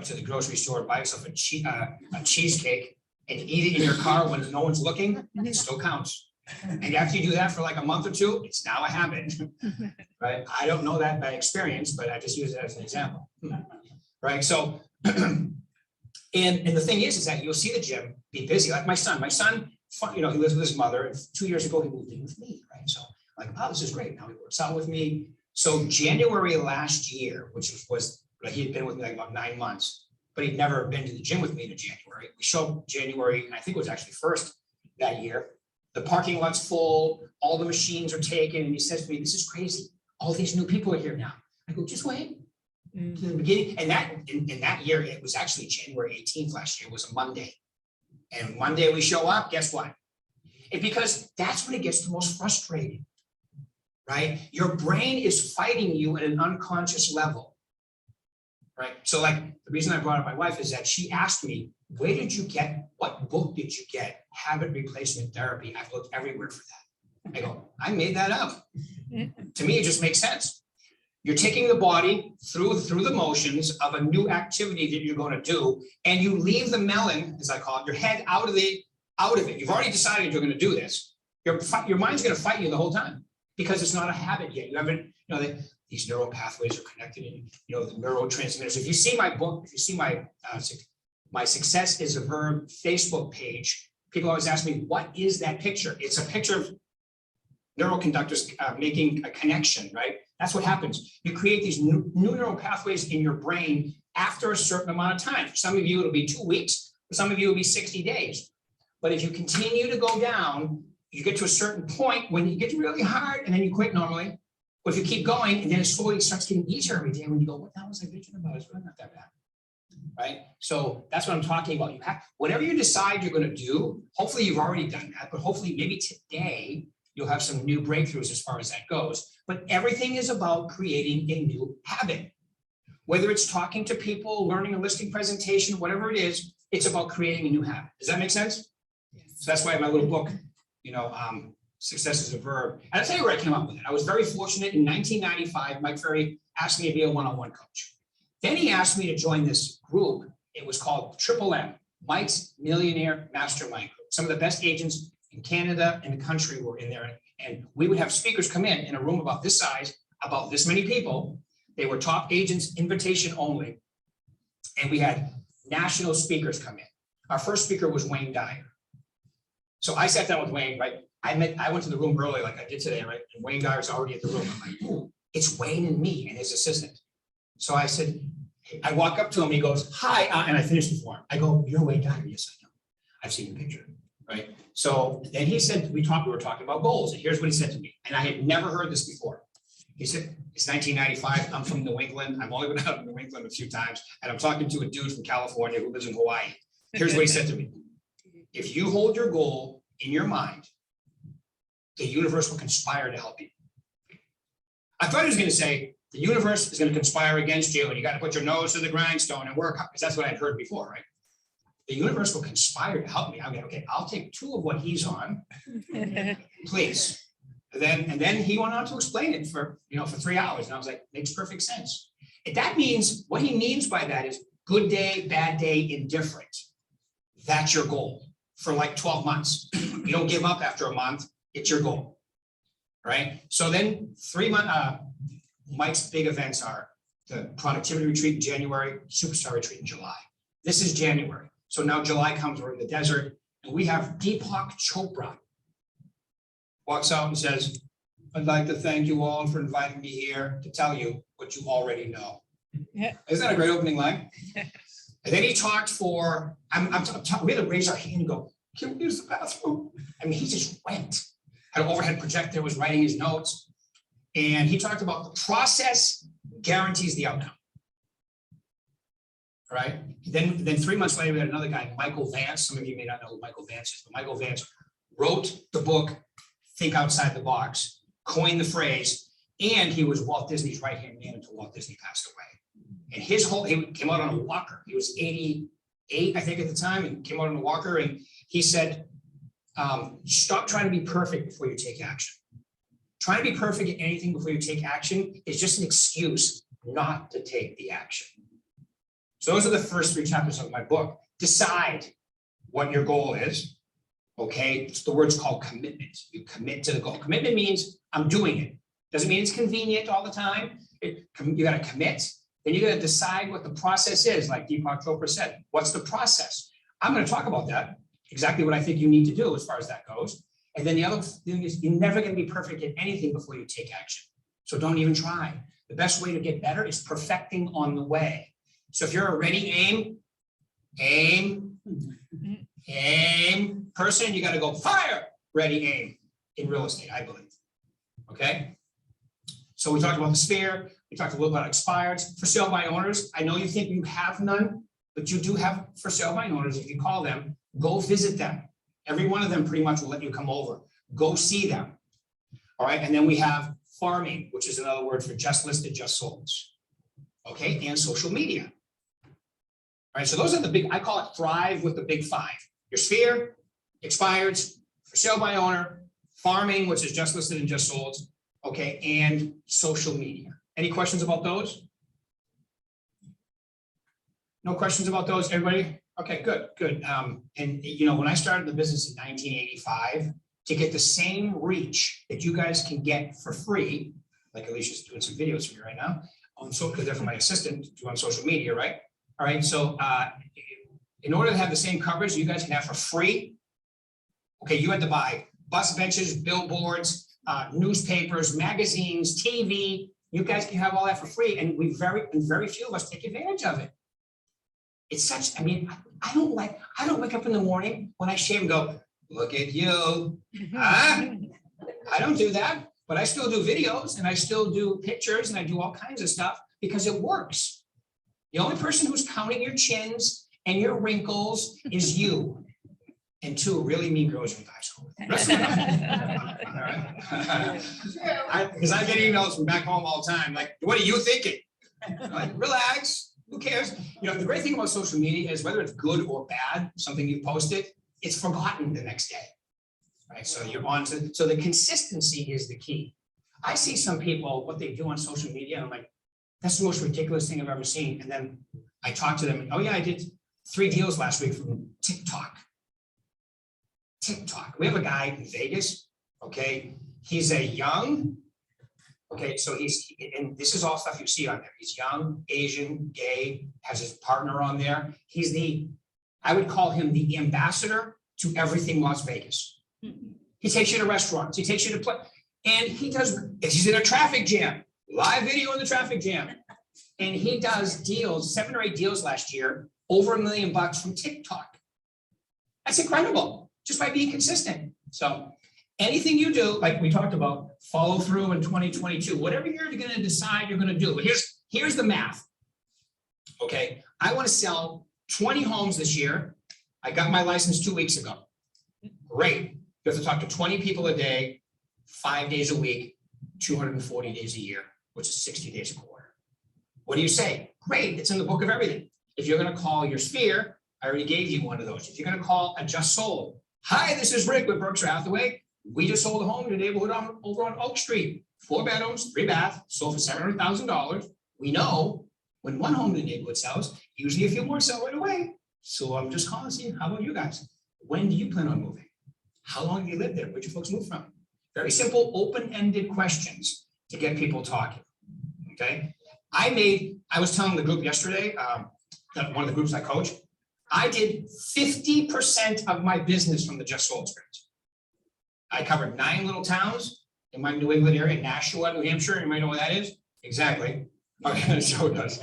to the grocery store, buy yourself a cheesecake and eat it in your car when no one's looking, it still counts. And after you do that for like a month or two, it's now a habit, right? I don't know that by experience, but I just use it as an example, right? So, and the thing is that you'll see the gym be busy. Like my son, he lives with his mother, and 2 years ago, he moved in with me, right? So I'm like, oh, this is great. Now he works out with me. So January last year, which was like he had been with me like about 9 months, but he'd never been to the gym with me in January. We showed up January, and I think it was actually 1st that year. The parking lot's full, all the machines are taken, and he says to me, this is crazy. All these new people are here now. I go, just wait. To the beginning, and that in that year, it was actually January 18th last year, was a Monday. And Monday we show up, guess what? Because that's when it gets the most frustrating, right? Your brain is fighting you at an unconscious level, right? So like the reason I brought up my wife is that she asked me, what book did you get? Habit replacement therapy. I've looked everywhere for that. I go, I made that up. To me, it just makes sense. You're taking the body through the motions of a new activity that you're going to do, and you leave the melon, as I call it, your head out of it. You've already decided you're going to do this. Your mind's going to fight you the whole time because it's not a habit yet. You haven't, these neural pathways are connected, and the neurotransmitters. If you see my book, if you see my Success is a Verb Facebook page, people always ask me, what is that picture? It's a picture of neuroconductors making a connection, right? That's what happens. You create these new neural pathways in your brain after a certain amount of time. For some of you, it'll be 2 weeks. For some of you, it'll be 60 days. But if you continue to go down, you get to a certain point when you get really hard and then you quit normally. But if you keep going and then it slowly starts getting easier every day when you go, what the hell was I bitching about? It's really not that bad, right? So that's what I'm talking about. You have, whatever you decide you're going to do, hopefully you've already done that, but hopefully maybe today you'll have some new breakthroughs as far as that goes. But everything is about creating a new habit. Whether it's talking to people, learning a listing presentation, whatever it is, it's about creating a new habit. Does that make sense? Yes. So that's why my little book, Success is a Verb. And I'll tell you where I came up with it. I was very fortunate. In 1995, Mike Ferry asked me to be a one-on-one coach. Then he asked me to join this group. It was called Triple M, Mike's Millionaire Mastermind Group. Some of the best agents in Canada and the country were in there. And we would have speakers come in a room about this size, about this many people. They were top agents, invitation only. And we had national speakers come in. Our first speaker was Wayne Dyer. So I sat down with Wayne, right? I went to the room early like I did today, right? And Wayne Dyer's already at the room. I'm like, ooh, it's Wayne and me and his assistant. So I said, I walk up to him, he goes, hi, and I finished the form. I go, you're Wayne Dyer? Yes, I know. I've seen the picture, right? So then he said, we were talking about goals, and here's what he said to me. And I had never heard this before. He said, it's 1995, I'm from New England. I've only been out in New England a few times, and I'm talking to a dude from California who lives in Hawaii. Here's what he said to me. If you hold your goal in your mind, the universe will conspire to help you. I thought he was going to say, the universe is going to conspire against you, and you got to put your nose to the grindstone and work, because that's what I'd heard before, right? The universe will conspire to help me. I'm like, okay, I'll take 2 of what he's on, please. And then he went on to explain it for 3 hours, and I was like, makes perfect sense. And that means, what he means by that is good day, bad day, indifferent. That's your goal for like 12 months. You don't give up after a month. It's your goal, right? So then 3 months, Mike's big events are the productivity retreat in January, superstar retreat in July. This is January. So now July comes, we're in the desert, and we have Deepak Chopra walks out and says, I'd like to thank you all for inviting me here to tell you what you already know. Yeah. Isn't that a great opening line? And then he talked for, we had to raise our hand and go, can we use the bathroom? I mean, he just went. Had an overhead projector, was writing his notes. And he talked about the process guarantees the outcome. All right. Then 3 months later, we had another guy, Michael Vance. Some of you may not know who Michael Vance is, but Michael Vance wrote the book, Think Outside the Box, coined the phrase, and he was Walt Disney's right-hand man until Walt Disney passed away. And he came out on a walker. He was 80 8, I think at the time, and came out in a walker, and he said, stop trying to be perfect before you take action. Trying to be perfect at anything before you take action is just an excuse not to take the action. So those are the first 3 chapters of my book. Decide what your goal is. Okay, it's the word's called commitment. You commit to the goal. Commitment means I'm doing it. Doesn't mean it's convenient all the time. You got to commit. Then you got to decide what the process is, like Deepak Chopra said. What's the process? I'm going to talk about that, exactly what I think you need to do as far as that goes. And then the other thing is you're never going to be perfect at anything before you take action. So don't even try. The best way to get better is perfecting on the way. So if you're a ready aim person, you got to go fire, ready, aim in real estate, I believe. Okay. So we talked about the sphere. We talked a little about expireds. For sale by owners, I know you think you have none, but you do have for sale by owners. If you call them, go visit them. Every one of them pretty much will let you come over. Go see them. All right. And then we have farming, which is another word for just listed, just sold. Okay. And social media. All right. So those are the big, I call it thrive with the big 5. Your sphere, expireds, for sale by owner, farming, which is just listed and just sold. Okay. And social media. Any questions about those? No questions about those, everybody? Okay, good, good. And you know, when I started the business in 1985, to get the same reach that you guys can get for free, like Alesia's doing some videos for me right now, on so because they're for my assistant to do on social media, right? All right, so in order to have the same coverage you guys can have for free, okay, you had to buy bus benches, billboards, newspapers, magazines, TV. You guys can have all that for free, and very few of us take advantage of it. It's such, I mean, I don't wake up in the morning when I shave and go, look at you. I don't do that, but I still do videos and I still do pictures and I do all kinds of stuff because it works. The only person who's counting your chins and your wrinkles is you. And 2 really mean girls from high school. Because I get emails from back home all the time, like, what are you thinking? Like, relax. Who cares? You know, the great thing about social media is whether it's good or bad, something you posted, it's forgotten the next day, right? So you're on to, so the consistency is the key. I see some people, what they do on social media, and I'm like, that's the most ridiculous thing I've ever seen. And then I talk to them, and, oh yeah, I did 3 deals last week from TikTok. We have a guy in Vegas, okay? He's a young, okay, so and this is all stuff you see on there. He's young, Asian, gay, has his partner on there. He's I would call him the ambassador to everything Las Vegas. He takes you to restaurants, he takes you to play, and he's in a traffic jam, live video in the traffic jam. And he does deals, 7 or 8 deals last year, over $1 million from TikTok. That's incredible, just by being consistent. So anything you do, like we talked about, follow through in 2022, whatever you're going to decide you're going to do. But here's the math. Okay, I want to sell 20 homes this year. I got my license 2 weeks ago. Great. You have to talk to 20 people a day, 5 days a week, 240 days a year, which is 60 days a quarter. What do you say? Great, it's in the book of everything. If you're going to call your sphere, I already gave you one of those. If you're going to call a just sold, hi, this is Rick with Berkshire Hathaway. We just sold a home in the neighborhood over on Oak Street, 4 bedrooms, 3 baths, sold for $700,000. We know when one home in the neighborhood sells, usually a few more sell right away. So I'm just calling to see, how about you guys? When do you plan on moving? How long do you live there? Where'd you folks move from? Very simple, open-ended questions to get people talking, okay? I was telling the group yesterday, one of the groups I coach, I did 50% of my business from the just sold script. I covered 9 little towns in my New England area, Nashua, New Hampshire. Anybody know where that is? Exactly. Okay, so it does.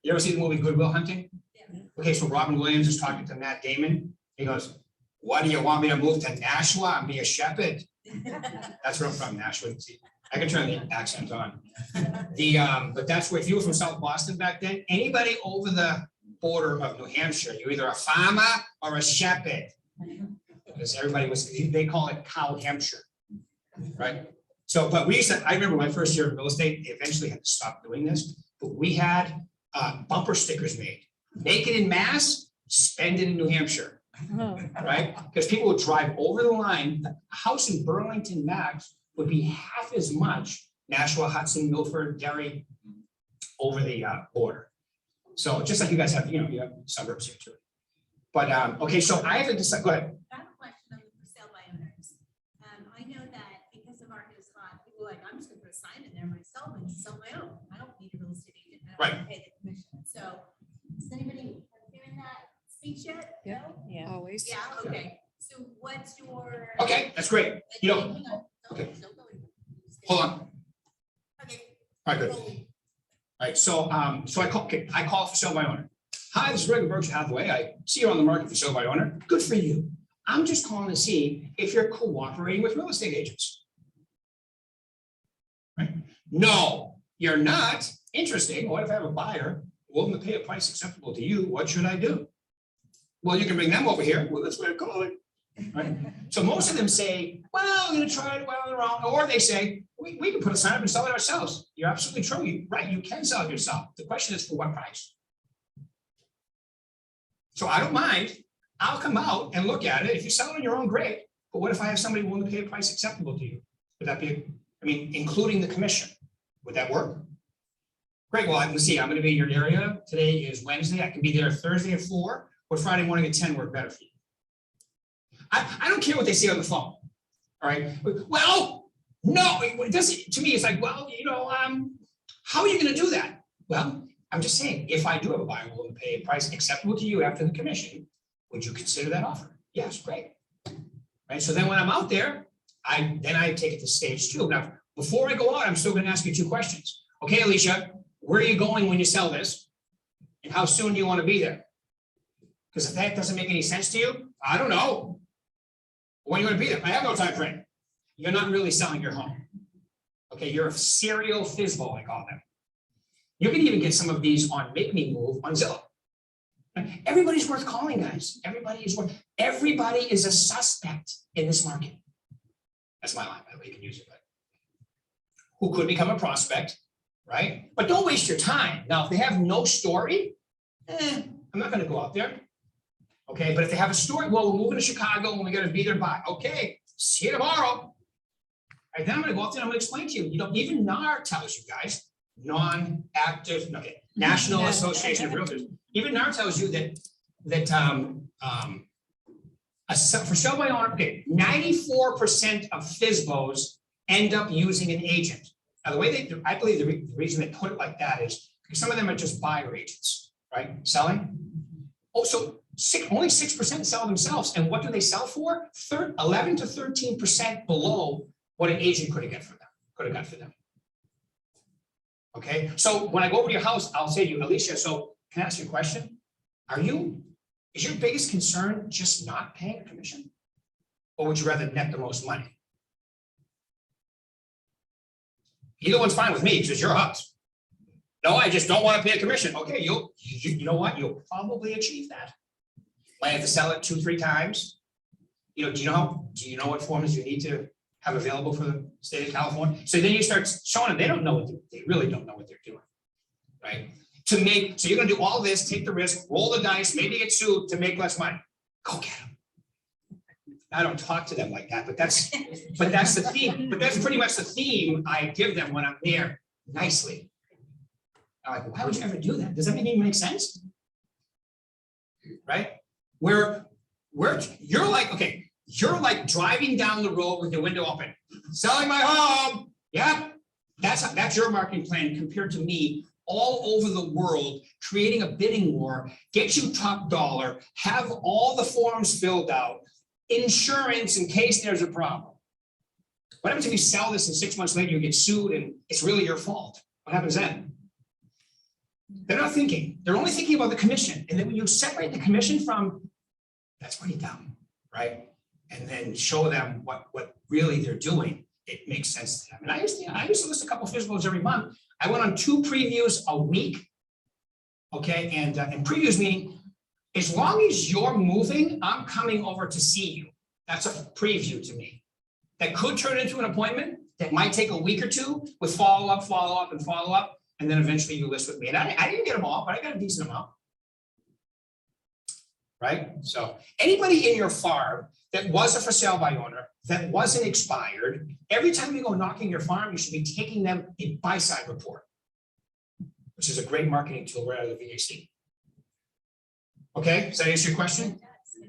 You ever see the movie Good Will Hunting? Yeah. Okay, so Robin Williams is talking to Matt Damon. He goes, "Why do you want me to move to Nashua and be a shepherd?" That's where I'm from, Nashua. See, I can turn the accent on. But that's where, if you were from South Boston back then, anybody over the border of New Hampshire, you're either a farmer or a shepherd. Because everybody they call it Cow Hampshire, right? So, but I remember my first year in real estate, they eventually had to stop doing this, but we had bumper stickers made. Make it in mass, spend it in New Hampshire, right? Because people would drive over the line. A house in Burlington, Mass would be half as much Nashua, Hudson, Milford, Derry over the border. So just like you guys have, you have suburbs here too. But, okay, so I have to decide, go ahead. I have a question on the for sale by owners. I know that because the market is hot, people are like, I'm just gonna put a sign in there myself and sell my own. I don't need a real estate agent. I don't have to pay the commission. So, is anybody hearing that speech yet? Yeah. No? Yeah. Always. Yeah, okay. So what's your? Okay, that's great. You know, Hang on. okay. Don't go anywhere. hold on. Okay. All right, good. All right, so I call for sale by owner. Hi, this is Greg of Berkshire Hathaway. I see you're on the market for sale by owner. Good for you. I'm just calling to see if you're cooperating with real estate agents. Right? No, you're not. Interesting. What if I have a buyer willing to pay a price acceptable to you? What should I do? Well, you can bring them over here. Well, that's what I'm calling. Right? So most of them say, well, I'm going to try it while they're wrong. Or they say, we can put a sign up and sell it ourselves. You're absolutely true. Right. You can sell it yourself. The question is for what price? So I don't mind. I'll come out and look at it. If you sell it on your own, great. But what if I have somebody willing to pay a price acceptable to you? Would that be, I mean, including the commission? Would that work? Great. Well, let's see. I'm going to be in your area. Today is Wednesday. I can be there Thursday at 4 or Friday morning at 10 work better for you. I don't care what they say on the phone. All right. Well, no, it doesn't. To me, it's like, well, how are you going to do that? Well, I'm just saying, if I do have a buyer willing to pay a price acceptable to you after the commission, would you consider that offer? Yes, great. Right. So then when I'm out there, I take it to stage 2. Now, before I go out, I'm still going to ask you 2 questions. Okay, Alesia, where are you going when you sell this? And how soon do you want to be there? Because if that doesn't make any sense to you, I don't know. When are you going to be there? I have no time frame. You're not really selling your home. Okay, you're a serial FISBO, I call them. You can even get some of these on Make Me Move on Zillow. Everybody's worth calling, guys. Everybody is a suspect in this market. That's my line, by the way, you can use it, but who could become a prospect, right? But don't waste your time. Now, if they have no story, I'm not going to go out there. Okay, but if they have a story, well, we're moving to Chicago and we got to be there by. Okay, see you tomorrow. All right, then I'm going to go out there and I'm going to explain to you. Even NAR tells you guys, non-active, okay, National Association of Realtors. Even NAR tells you that for sale by owner, okay, 94% of FISBOs end up using an agent. Now, the way I believe the reason they put it like that is because some of them are just buyer agents, right? Selling. Also, only 6% sell themselves. And what do they sell for? 11 to 13% below what an agent could have got for them. Okay, so when I go over to your house, I'll say to you, Alesia, so can I ask you a question? Is your biggest concern just not paying a commission? Or would you rather net the most money? Either one's fine with me because it's your house. No, I just don't want to pay a commission. Okay, you know what? You'll probably achieve that. Might have to sell it 2-3 times. Do you know what forms you need to have available for the state of California? So then you start showing them they really don't know what they're doing, right? So you're going to do all this, take the risk, roll the dice, maybe get sued to make less money. Go get them. I don't talk to them like that, but that's the theme. But that's pretty much the theme I give them when I'm there nicely. I'm like, why would you ever do that? Does that even make sense? Right? Where you're like, okay, you're like driving down the road with your window open, selling my home. Yeah, that's your marketing plan compared to me all over the world, creating a bidding war, get you top dollar, have all the forms filled out, insurance in case there's a problem. What happens if you sell this and 6 months later you get sued and it's really your fault? What happens then? They're not thinking. They're only thinking about the commission. And then when you separate the commission from, that's pretty dumb, right? And then show them what really they're doing, it makes sense to them. And I used to list a couple of FISBOs every month. I went on 2 previews a week. Okay, and previews meaning as long as you're moving, I'm coming over to see you. That's a preview to me. That could turn into an appointment that might take a week or 2 with follow up, and then eventually you list with me. And I didn't get them all, but I got a decent amount. right? So anybody in your farm that was a for sale by owner, that wasn't expired, every time you go knocking your farm, you should be taking them a buy-side report, which is a great marketing tool right out of the VAC. Okay, does that answer your question?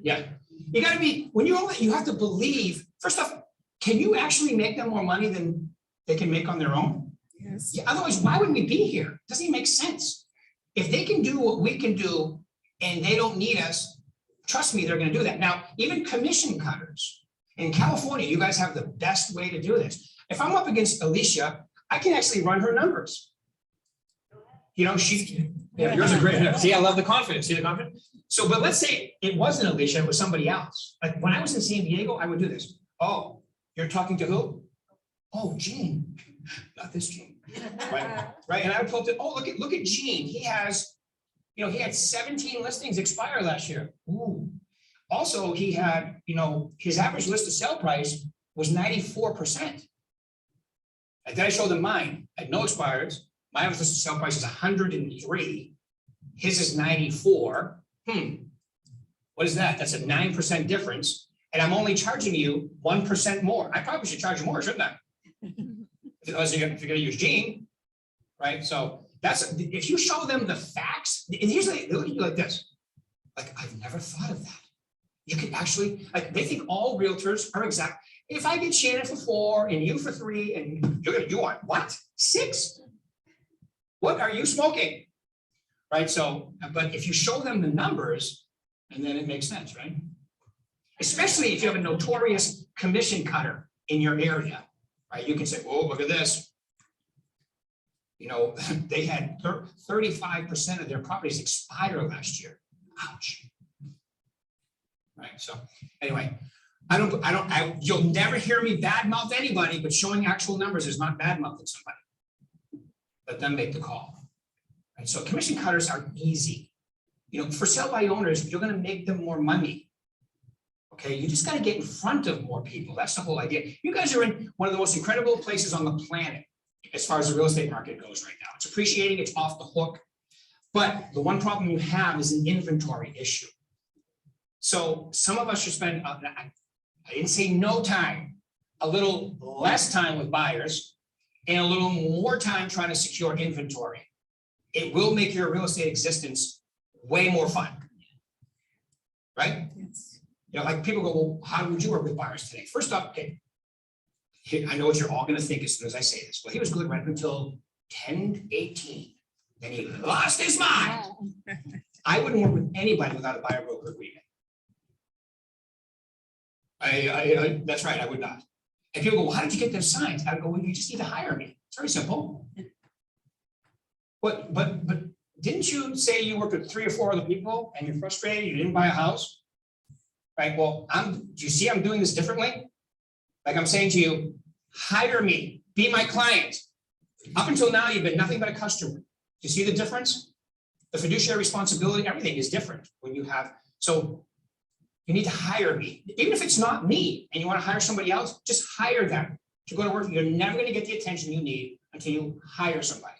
Yeah, you gotta be, when you own it, you have to believe, first off, can you actually make them more money than they can make on their own? Yes. Yeah, otherwise, why would we be here? Doesn't even make sense. If they can do what we can do and they don't need us, trust me, they're gonna do that. Now, even commission cutters in California, you guys have the best way to do this. If I'm up against Alesia, I can actually run her numbers. You know, yeah, yours are great. See, I love the confidence. See the confidence? So, but let's say it wasn't Alesia, it was somebody else. Like when I was in San Diego, I would do this. Oh, you're talking to who? Oh, Gene, not this Gene. Right, and I would pull up, oh, look at Gene. He has, you know, he had 17 listings expire last year. Ooh. Also, he had, you know, his average list to sell price was 94%. And then I showed them mine. I had no expireds. My average list to sell price is 103. His is 94. What is that? That's a 9% difference. And I'm only charging you 1% more. I probably should charge you more, shouldn't I? If you're gonna use Gene, right? So that's, if you show them the facts, and usually they look at you like this, like, I've never thought of that. You can actually, like, they think all realtors are exact. If I get Shannon for 4 and you for 3 and you want what? 6? What are you smoking? Right, so, but if you show them the numbers, and then it makes sense, right? Especially if you have a notorious commission cutter in your area, right? You can say, oh, look at this. You know, they had 35% of their properties expire last year. Ouch. Right, so anyway, you'll never hear me badmouth anybody, but showing actual numbers is not badmouthing somebody. Let them make the call. Right, so commission cutters are easy. You know, for sale by owners, you're going to make them more money. Okay, you just got to get in front of more people. That's the whole idea. You guys are in one of the most incredible places on the planet as far as the real estate market goes right now. It's appreciating, it's off the hook. But the one problem you have is an inventory issue. So some of us should spend, I didn't say no time, a little less time with buyers and a little more time trying to secure inventory. It will make your real estate existence way more fun. Right? Yes. You know, like people go, well, how would you work with buyers today? First off, okay, I know what you're all going to think as soon as I say this. Well, he was good right until 10-18. Then he lost his mind. I wouldn't work with anybody without a buyer broker agreement. That's right, I would not. And people go, well, how did you get those signs? I go, well, you just need to hire me. It's very simple. But didn't you say you worked with 3 or 4 other people and you're frustrated, you didn't buy a house? Right, well, do you see I'm doing this differently? Like I'm saying to you, hire me, be my client. Up until now, you've been nothing but a customer. Do you see the difference? The fiduciary responsibility, everything is different when you have, so you need to hire me. Even if it's not me and you want to hire somebody else, just hire them to go to work. You're never going to get the attention you need until you hire somebody.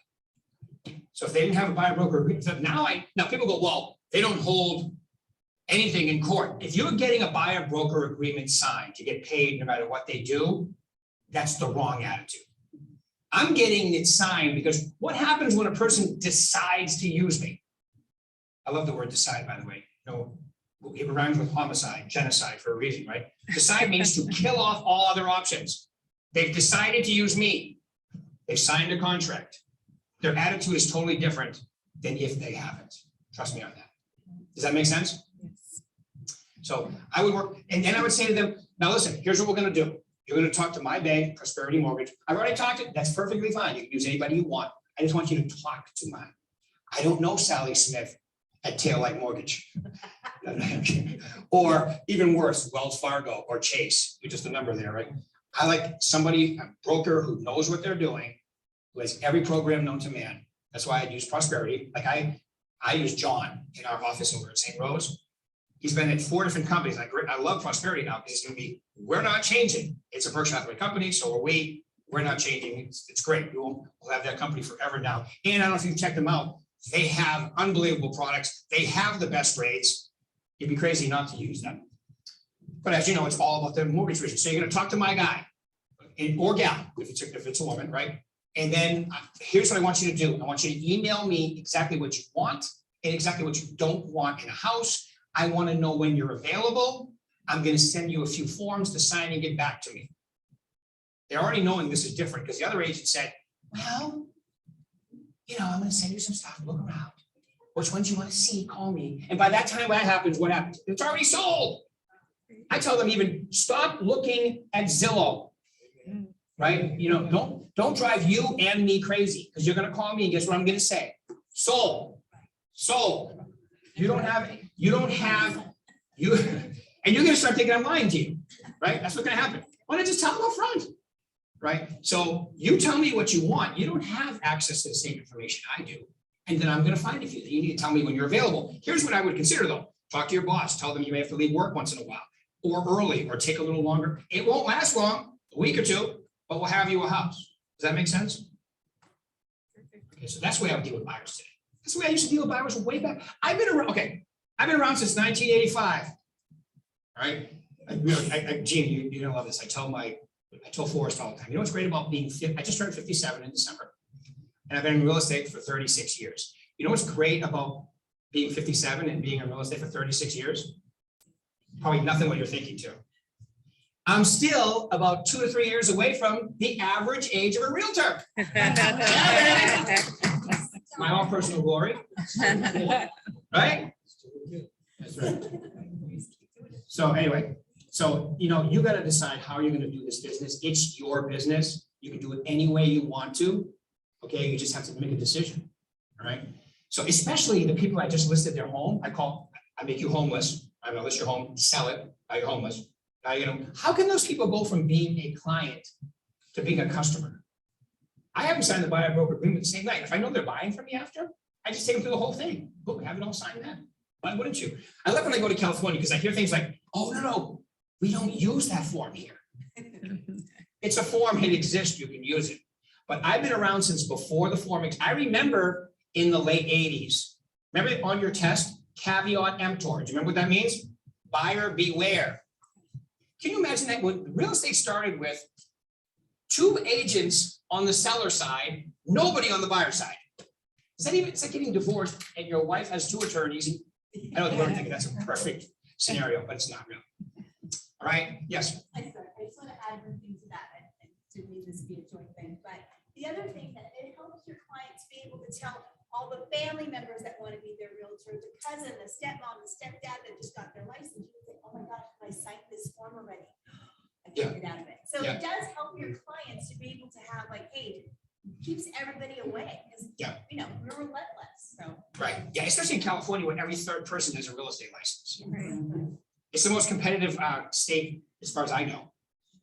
So if they didn't have a buyer broker agreement, so now people go, well, they don't hold anything in court. If you're getting a buyer broker agreement signed to get paid no matter what they do, that's the wrong attitude. I'm getting it signed because what happens when a person decides to use me? I love the word decide, by the way. You know, it rhymes with homicide, genocide for a reason, right? Decide means to kill off all other options. They've decided to use me. They've signed a contract. Their attitude is totally different than if they haven't. Trust me on that. Does that make sense? Yes. So I would work, and then I would say to them, now listen, here's what we're going to do. You're going to talk to my bank, Prosperity Mortgage. I've already talked to, that's perfectly fine. You can use anybody you want. I just want you to talk to mine. I don't know Sally Smith at Taillight Mortgage. Or even worse, Wells Fargo or Chase. You're just a number there, right? I like somebody, a broker who knows what they're doing, who has every program known to man. That's why I use Prosperity. Like I use John in our office over at St. Rose. He's been at 4 different companies. I love Prosperity now because it's going to be, we're not changing. It's a Berkshire Hathaway company, so are we. We're not changing. It's great. We'll have that company forever now. And I don't know if you've checked them out. They have unbelievable products. They have the best rates. You'd be crazy not to use them. But as you know, it's all about the mortgage revision. So you're gonna talk to my guy or gal, if it's a woman, right? And then here's what I want you to do. I want you to email me exactly what you want and exactly what you don't want in a house. I want to know when you're available. I'm going to send you a few forms to sign and get back to me. They're already knowing this is different because the other agent said, well, you know, I'm going to send you some stuff, look around. Which ones you want to see, call me. And by that time that happens, what happens? It's already sold. I tell them even stop looking at Zillow, right? You know, don't drive you and me crazy because you're going to call me and guess what I'm going to say? Sold. You don't have, and you're going to start thinking I'm lying to you, right? That's what's going to happen. Why don't I just tell them up front, right? So you tell me what you want. You don't have access to the same information I do. And then I'm going to find it for you. You need to tell me when you're available. Here's what I would consider though. Talk to your boss. Tell them you may have to leave work once in a while or early or take a little longer. It won't last long, a week or two, but we'll have you a house. Does that make sense? Okay, so that's the way I would deal with buyers today. That's the way I used to deal with buyers way back. I've been around since 1985. All right. Gene, you're gonna love this. I tell Forrest all the time. You know what's great about being 50? I just turned 57 in December. And I've been in real estate for 36 years. You know what's great about being 57 and being in real estate for 36 years? Probably nothing what you're thinking too. I'm still about 2 to 3 years away from the average age of a realtor. My own personal glory. Right? That's right. So anyway, you know, you got to decide how you're going to do this business. It's your business. You can do it any way you want to. Okay, you just have to make a decision. All right. So especially the people I just listed their home, I make you homeless. I'm gonna list your home, sell it, now you're homeless. Now, you know, how can those people go from being a client to being a customer? I haven't signed the buyer broker agreement the same night. If I know they're buying from me after, I just take them through the whole thing. Look, have it all signed then. Why wouldn't you? I love when I go to California because I hear things like, oh, no, we don't use that form here. It's a form, it exists, you can use it. But I've been around since before the form. I remember in the late 80s. Remember on your test, caveat emptor. Do you remember what that means? Buyer beware. Can you imagine that when real estate started with 2 agents on the seller side, nobody on the buyer side? Is that even, it's like getting divorced and your wife has 2 attorneys. I know you're thinking that's a perfect scenario, but it's not real. All right, yes. I just want to add one thing to that and to leave this be a joint thing, but the other thing that it helps your clients be able to tell all the family members that want to be their realtor, the cousin, the stepmom, the stepdad that just got their license. You can say, oh my gosh, I signed this form already. I can't get out of it. So it does help your clients to be able to have like, hey, keeps everybody away because you know, we're relentless. So right. Yeah, especially in California when every 3rd person has a real estate license. It's the most competitive state as far as I know.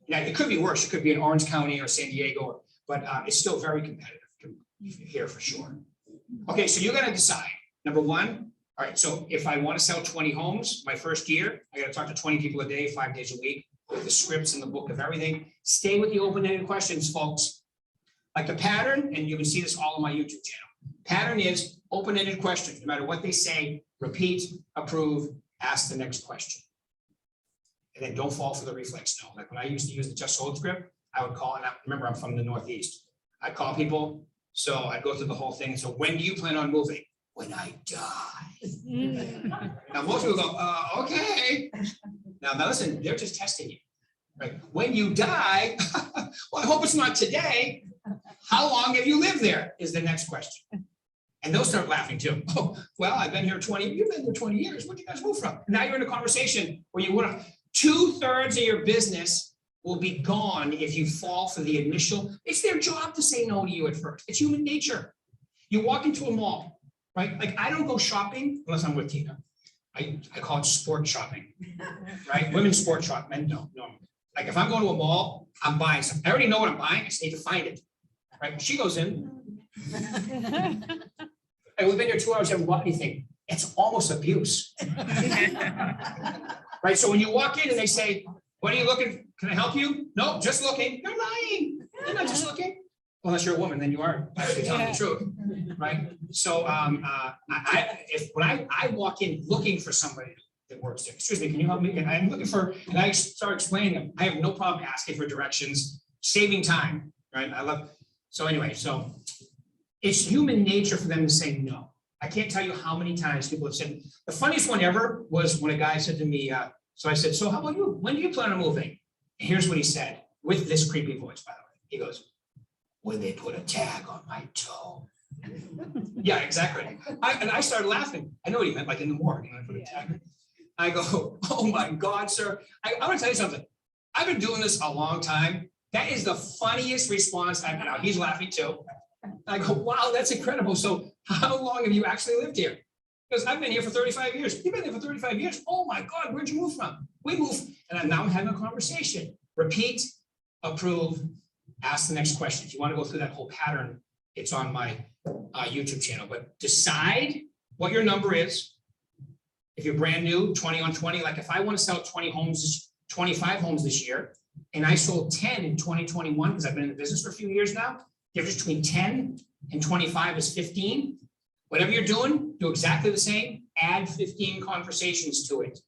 Yeah, it could be worse. It could be in Orange County or San Diego, but it's still very competitive here for sure. Okay, so you got to decide. Number 1, all right, so if I want to sell 20 homes my first year, I got to talk to 20 people a day, 5 days a week with the scripts and the book of everything. Stay with the open-ended questions, folks. Like the pattern, and you can see this all on my YouTube channel. Pattern is open-ended questions. No matter what they say, repeat, approve, ask the next question. And then don't fall for the reflex no. Like when I used to use the just sold script, I would call, and remember I'm from the Northeast. I'd call people, so I'd go through the whole thing. So when do you plan on moving? When I die. Now most people go, okay. Now listen, they're just testing you. Right? When you die, well, I hope it's not today. How long have you lived there is the next question. And they'll start laughing too. Oh, well, I've been here 20, you've been here 20 years. Where'd you guys move from? Now you're in a conversation where you want to, 2/3 of your business will be gone if you fall for the initial. It's their job to say no to you at first. It's human nature. You walk into a mall, right? Like I don't go shopping unless I'm with Tina. I call it sport shopping, right? Women's sport shop, men no. Like if I'm going to a mall, I'm buying something. I already know what I'm buying. I just need to find it, right? She goes in. And we've been here 2 hours, haven't bought anything. It's almost abuse. Right, so when you walk in and they say, what are you looking, can I help you? No, just looking. You're lying. You're not just looking. Unless you're a woman, then you are actually telling the truth, right? So when I walk in looking for somebody, that works there. Excuse me, can you help me? And I'm looking for, and I start explaining them. I have no problem asking for directions, saving time, right? I love, so anyway, so it's human nature for them to say no. I can't tell you how many times people have said, the funniest one ever was when a guy said to me, so I said, so how about you? When do you plan on moving? And here's what he said with this creepy voice, by the way. He goes, when they put a tag on my toe. Yeah, exactly. And I started laughing. I know what he meant, like in the morgue, you know, put a tag. I go, oh my God, sir. I want to tell you something. I've been doing this a long time. That is the funniest response I've had. He's laughing too. I go, wow, that's incredible. So how long have you actually lived here? Because I've been here for 35 years. You've been there for 35 years. Oh my God, where'd you move from? We moved, and I'm now having a conversation. Repeat, approve, ask the next question. If you want to go through that whole pattern, it's on my YouTube channel. But decide what your number is. If you're brand new, 20 on 20, like if I want to sell 25 homes this year, and I sold 10 in 2021, because I've been in the business for a few years now, the difference between 10 and 25 is 15. Whatever you're doing, do exactly the same, add 15 conversations to it.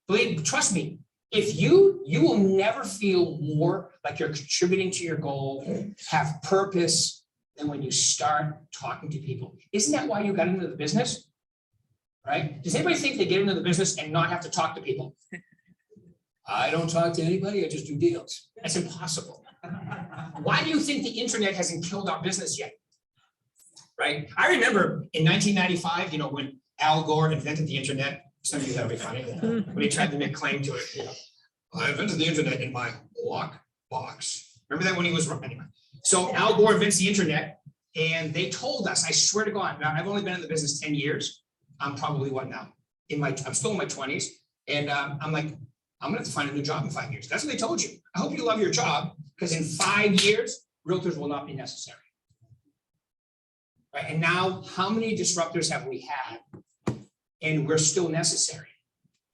Believe, trust me, if you will never feel more like you're contributing to your goal, have purpose, than when you start talking to people. Isn't that why you got into the business? Right? Does anybody think they get into the business and not have to talk to people? I don't talk to anybody, I just do deals. That's impossible. Why do you think the internet hasn't killed our business yet? Right? I remember in 1995, you know, when Al Gore invented the internet. Some of you that'll be funny. When he tried to make claim to it, you know, I invented the internet in my lock box. Remember that when he was anyway. So Al Gore invents the internet, and they told us, I swear to God, now I've only been in the business 10 years. I'm probably what now? I'm still in my 20s, and I'm like, I'm gonna have to find a new job in 5 years. That's what they told you. I hope you love your job, because in 5 years, realtors will not be necessary. Right? And now, how many disruptors have we had? And we're still necessary.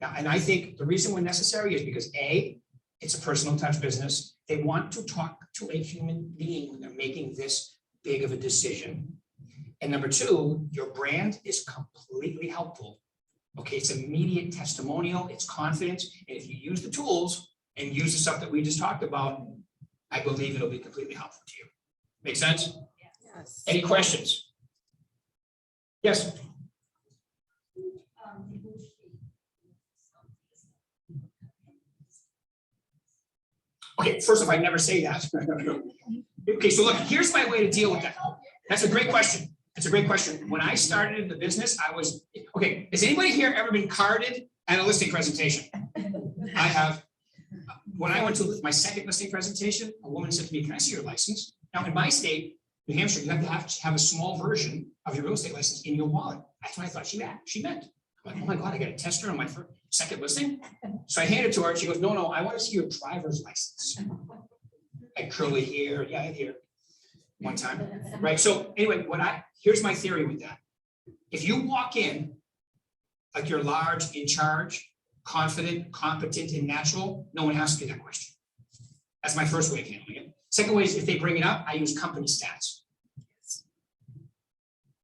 Now, and I think the reason we're necessary is because A, it's a personal touch business. They want to talk to a human being when they're making this big of a decision. And number two, your brand is completely helpful. Okay, it's immediate testimonial, it's confidence. And if you use the tools and use the stuff that we just talked about, I believe it'll be completely helpful to you. Make sense? Yes. Any questions? Yes. Okay, first off, I never say that. Okay, so look, here's my way to deal with that. That's a great question. That's a great question. When I started in the business, I was, okay, has anybody here ever been carded at a listing presentation? I have. When I went to my second listing presentation, a woman said to me, can I see your license? Now in my state, New Hampshire, you have to have a small version of your real estate license in your wallet. That's what I thought she meant. I'm like, oh my God, I got a tester on my second listing. So I handed it to her. She goes, no, I want to see your driver's license. I curly hair, yeah, I had hair one time, right? So anyway, here's my theory with that. If you walk in like you're large, in charge, confident, competent, and natural, no one asks you that question. That's my first way of handling it. Second way is if they bring it up, I use company stats.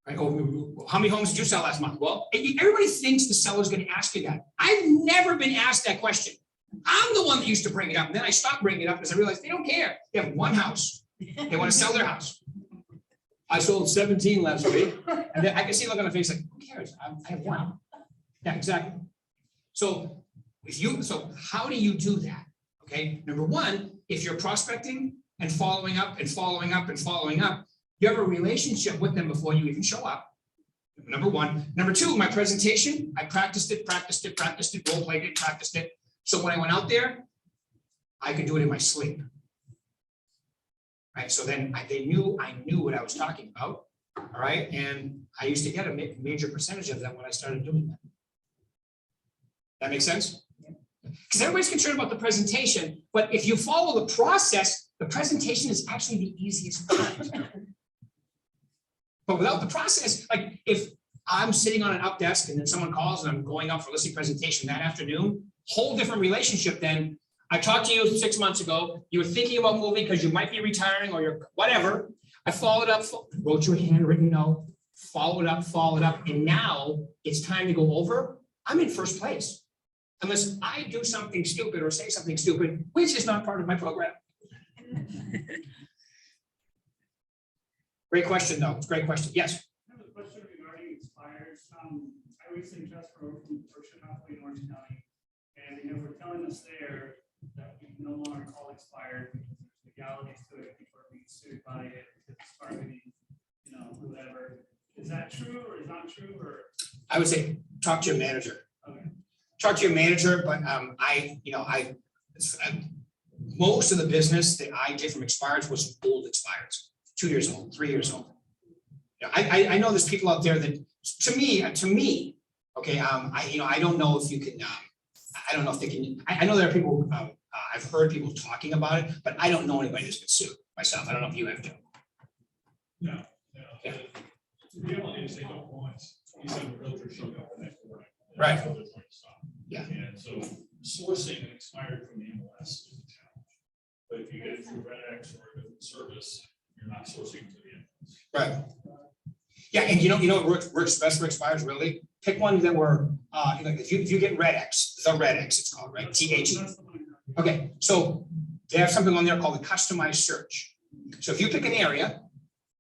Right? Oh, how many homes did you sell last month? Well, everybody thinks the seller's going to ask you that. I've never been asked that question. I'm the one that used to bring it up. And then I stopped bringing it up because I realized they don't care. They have one house. They want to sell their house. I sold 17 last week. And then I can see a look on the face like, who cares? I have one. Yeah, exactly. So how do you do that? Okay. Number one, if you're prospecting and following up and following up and following up, you have a relationship with them before you even show up. Number one. Number two, my presentation, I practiced it, role played it, practiced it. So when I went out there, I could do it in my sleep. Right. So then I knew what I was talking about. All right. And I used to get a major percentage of that when I started doing that. That makes sense? Because everybody's concerned about the presentation, but if you follow the process, the presentation is actually the easiest part. But without the process, like if I'm sitting on an up desk and then someone calls and I'm going out for a listing presentation that afternoon, whole different relationship than I talked to you 6 months ago. You were thinking about moving because you might be retiring or you're whatever. I followed up, wrote you a handwritten note, followed up. And now it's time to go over. I'm in first place. Unless I do something stupid or say something stupid, which is not part of my program. Great question, though. It's a great question. Yes. I have a question regarding expires. I recently transferred over from Berkshire Hathaway in Orange County, and they were telling us there that we can no longer call expired because there's legalities to it. People are being sued by it, it's targeting, whatever. Is that true or is not true? Or I would say talk to your manager. okay. Talk to your manager, but most of the business that I did from expireds was old expireds, 2 years old, 3 years old. Yeah, I know there's people out there that, to me, okay, I don't know if you can, I don't know if they can, I know there are people, I've heard people talking about it, but I don't know anybody that's been sued myself. I don't know if you have to. No. Yeah. The reality is they don't want 27 realtors showing up the next morning. Right. So they're going to stop. Yeah. And so sourcing an expired from the MLS is a challenge. But if you get it through RedX or a different service, you're not sourcing to the MLS. Right. Yeah, and you know what works best for expires, really? Pick one that were, if you get RedX, the RedX it's called, right? THE. Okay, so they have something on there called a customized search. So if you pick an area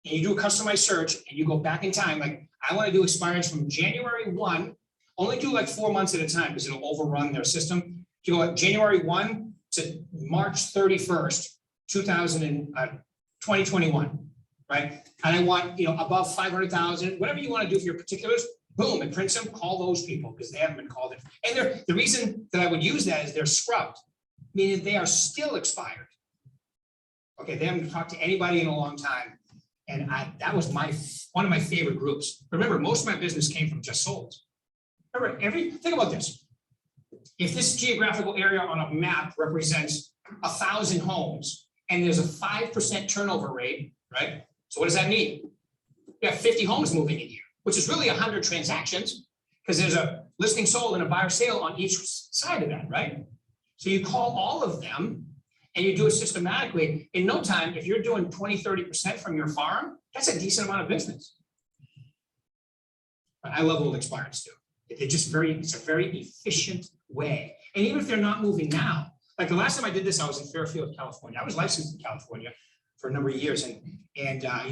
and you do a customized search and you go back in time, like I want to do expires from January 1, only do like 4 months at a time because it'll overrun their system. You go like January 1 to March 31st, 2021, right? And I want, above 500,000, whatever you want to do for your particulars, boom, it prints them, call those people because they haven't been called in. And the reason that I would use that is they're scrubbed, meaning they are still expired. Okay, they haven't talked to anybody in a long time. And that was one of my favorite groups. Remember, most of my business came from just sold. Remember, think about this. If this geographical area on a map represents 1,000 homes and there's a 5% turnover rate, right? So what does that mean? You have 50 homes moving in here, which is really 100 transactions because there's a listing sold and a buyer sale on each side of that, right? So you call all of them and you do it systematically. In no time, if you're doing 20, 30% from your farm, that's a decent amount of business. But I love old expireds too. It's a very efficient way. And even if they're not moving now, like the last time I did this, I was in Fairfield, California. I was licensed in California for a number of years. And I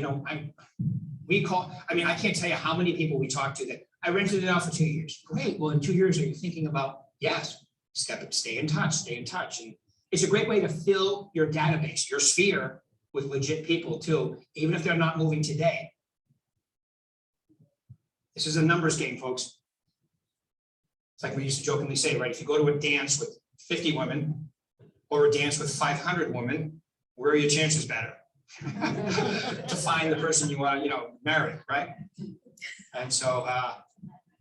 can't tell you how many people we talked to that I rented it out for 2 years. Great. Well, in 2 years, are you thinking about, yes, stay in touch. And it's a great way to fill your database, your sphere with legit people too, even if they're not moving today. This is a numbers game, folks. It's like we used to jokingly say, right? If you go to a dance with 50 women or a dance with 500 women, where are your chances better to find the person you want to, marry, right? And so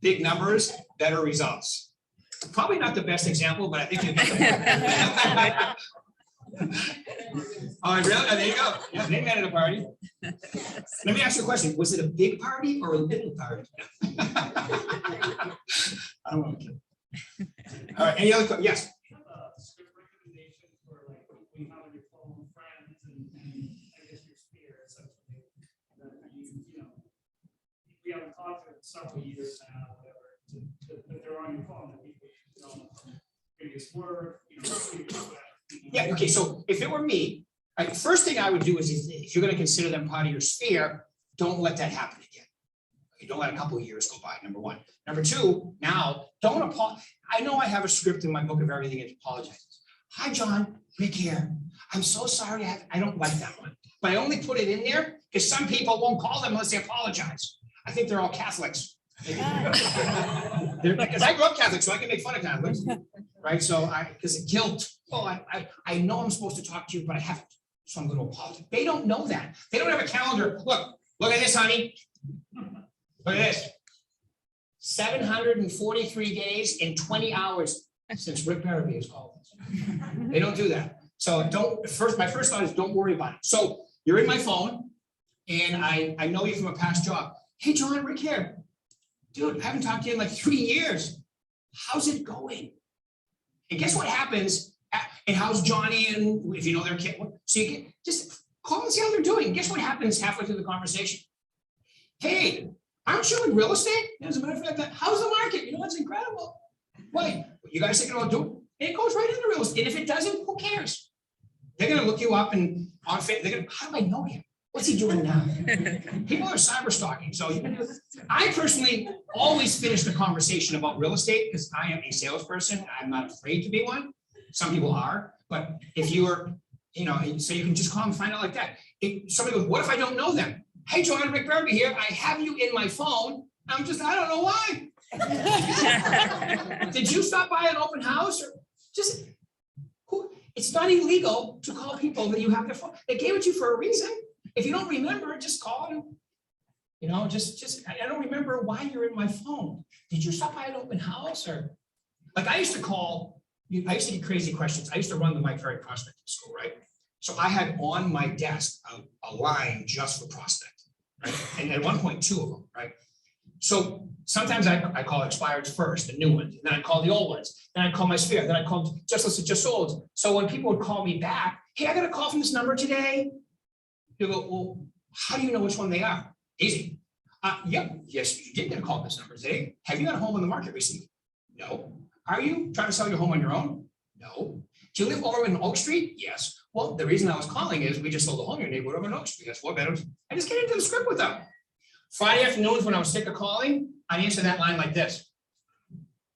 big numbers, better results. Probably not the best example, but I think you get the point. Oh, really? Oh, there you go. Yeah, they met at a party. Let me ask you a question. Was it a big party or a little party? I don't want to. All right, any other questions? Yes. You have a script recommendation for like when you have your phone friends and I guess your sphere essentially that we haven't talked in several years now, whatever, that they're on your phone that people from previous work, Yeah, okay, so if it were me, first thing I would do is if you're going to consider them part of your sphere, don't let that happen again. Okay, don't let a couple of years go by, number one. Number two, now, don't apologize. I know I have a script in my book of everything it apologizes. Hi, John, Rick here. I'm so sorry, I don't like that one. But I only put it in there because some people won't call them unless they apologize. I think they're all Catholics. Because I grew up Catholic, so I can make fun of Catholics, right? So because of guilt. Oh, I know I'm supposed to talk to you, but I haven't. So I'm going to apologize. They don't know that. They don't have a calendar. Look at this, honey. Look at this. 743 days and 20 hours since Rick Berube has called us. They don't do that. So my first thought is don't worry about it. So you're in my phone and I know you from a past job. Hey, John, Rick here. Dude, I haven't talked to you in like 3 years. How's it going? And guess what happens? And how's Johnny and if you know their kid? So you can just call and see how they're doing. And guess what happens halfway through the conversation? Hey, aren't you in real estate? As a matter of fact, how's the market? It's incredible. Why? You guys think it'll do it? It goes right into real estate. And if it doesn't, who cares? They're gonna look you up and on Facebook, they're gonna, how do I know him? What's he doing now? People are cyber stalking. So I personally always finish the conversation about real estate because I am a salesperson. I'm not afraid to be one. Some people are, but if you're, you know, so you can just call and find out like that. If somebody goes, what if I don't know them? Hey, Joe, Rick Berube here. I have you in my phone. I don't know why. Did you stop by an open house or just it's not illegal to call people that you have their phone. They gave it to you for a reason. If you don't remember, just call them. You know, I don't remember why you're in my phone. Did you stop by an open house or like I used to get crazy questions. I used to run the Mike Ferry prospecting school, right? So I had on my desk a line just for prospect, right? And at one point, 2 of them, right? So sometimes I call expireds first, the new ones, and then I call the old ones, then I call my sphere, then I call just listed, just sold. So when people would call me back, hey, I got a call from this number today. You go, well, how do you know which one they are? Easy. Yep, yes, you did get a call from this number today. Have you got a home on the market recently? No. Are you trying to sell your home on your own? No. Do you live over in Oak Street? Yes. Well, the reason I was calling is we just sold a home in your neighborhood over in Oak Street. That's 4 bedrooms. I just get into the script with them. Friday afternoons when I was sick of calling, I answer that line like this.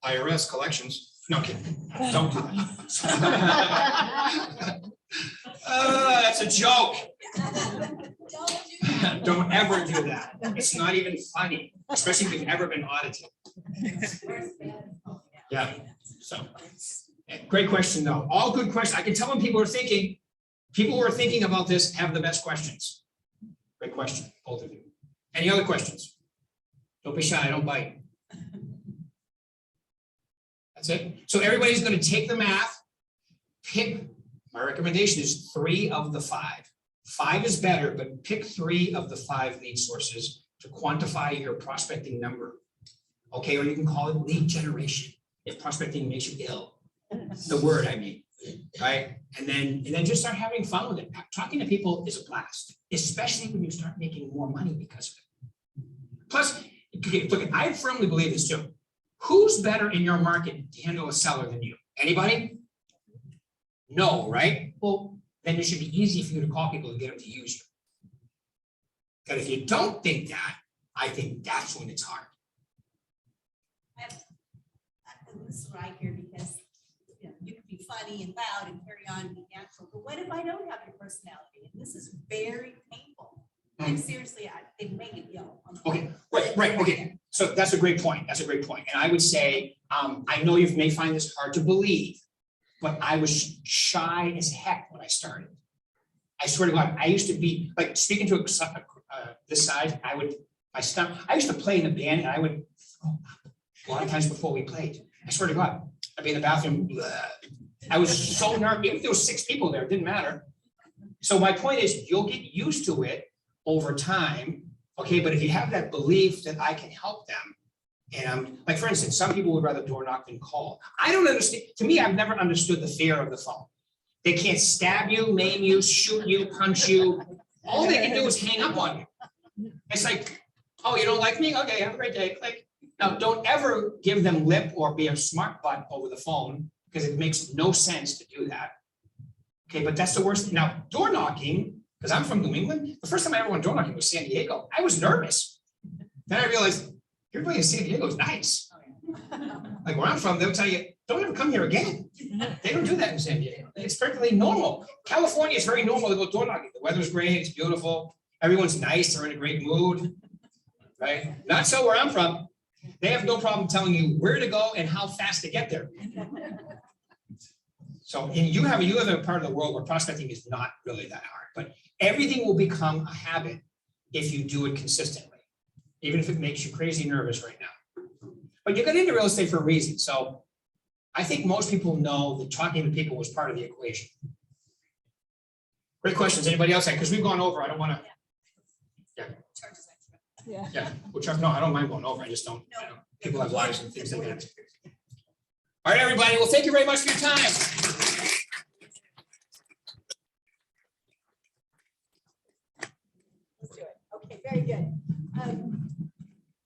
IRS collections. No kidding. Don't do that. That's a joke. Don't ever do that. It's not even funny, especially if you've ever been audited. Yeah. So, great question though. All good questions. I can tell when people are thinking about this have the best questions. Great question, both of you. Any other questions? Don't be shy, don't bite. That's it. So everybody's going to take the math, pick, my recommendation is 3 of the 5. 5 is better, but pick 3 of the 5 lead sources to quantify your prospecting number. Okay, or you can call it lead generation if prospecting makes you ill. The word, I mean, right? And then just start having fun with it. Talking to people is a blast, especially when you start making more money because of it. Plus, look, I firmly believe this too. Who's better in your market to handle a seller than you? Anybody? No, right? Well, then it should be easy for you to call people and get them to use you. But if you don't think that, I think that's when it's hard. This is right here because you can be funny and loud and carry on and be natural. But what if I don't have your personality? And this is very painful. And seriously, they make it ill. Okay, right, okay. So that's a great point. That's a great point. And I would say, I know you may find this hard to believe, but I was shy as heck when I started. I swear to God, I used to be like speaking to this side. I used to play in a band, and I would a lot of times before we played. I swear to God, I'd be in the bathroom. I was so nervous. Even if there was 6 people there, it didn't matter. So my point is, you'll get used to it over time. Okay, but if you have that belief that I can help them, and like for instance, some people would rather door knock than call. I don't understand. To me, I've never understood the fear of the phone. They can't stab you, maim you, shoot you, punch you. All they can do is hang up on you. It's like, oh, you don't like me? Okay, have a great day. Click. Now, don't ever give them lip or be a smart butt over the phone because it makes no sense to do that. Okay, but that's the worst thing. Now, door knocking, because I'm from New England, the first time I ever went door knocking was San Diego. I was nervous. Then I realized everybody in San Diego is nice. Like where I'm from, they'll tell you, don't ever come here again. They don't do that in San Diego. It's perfectly normal. California is very normal to go door knocking. The weather's great, it's beautiful. Everyone's nice, they're in a great mood, right? Not so where I'm from. They have no problem telling you where to go and how fast to get there. So you have a part of the world where prospecting is not really that hard, but everything will become a habit if you do it consistently, even if it makes you crazy nervous right now. But you got into real estate for a reason. So I think most people know that talking to people was part of the equation. Great questions. Anybody else? Because we've gone over. I don't want to. Yeah. Yeah. No, I don't mind going over. I just don't. You know, people have lives and things like that. All right, everybody. Well, thank you very much for your time. Let's do it. Okay, very good.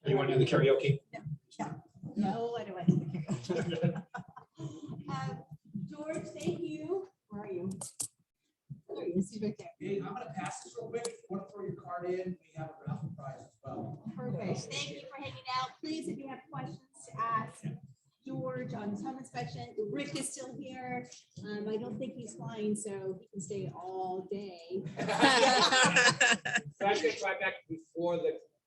Anyone do the karaoke? No, I don't want to do the karaoke. George, thank you. Where are you? There he is, he's right there. Hey, I'm gonna pass this real quick. If you want to throw your card in, we have a raffle prize as well. Perfect. Thank you for hanging out. Please, if you have questions to ask George on his home inspection, Rick is still here. I don't think he's flying, so he can stay all day. But I should try back before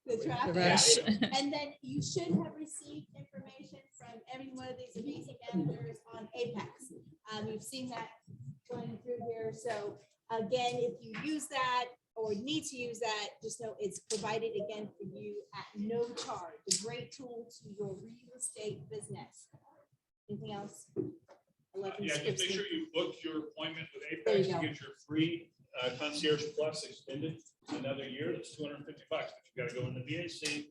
The traffic. rush. And then you should have received information from every one of these amazing managers on Apex. You've seen that going through here. So again, if you use that or need to use that, just know it's provided again for you at no charge. A great tool to your real estate business. Anything else? Yeah, just make sure you book your appointment with There you Apex to go. get your free concierge plus extended another year. That's $250. But you gotta go in the BAC,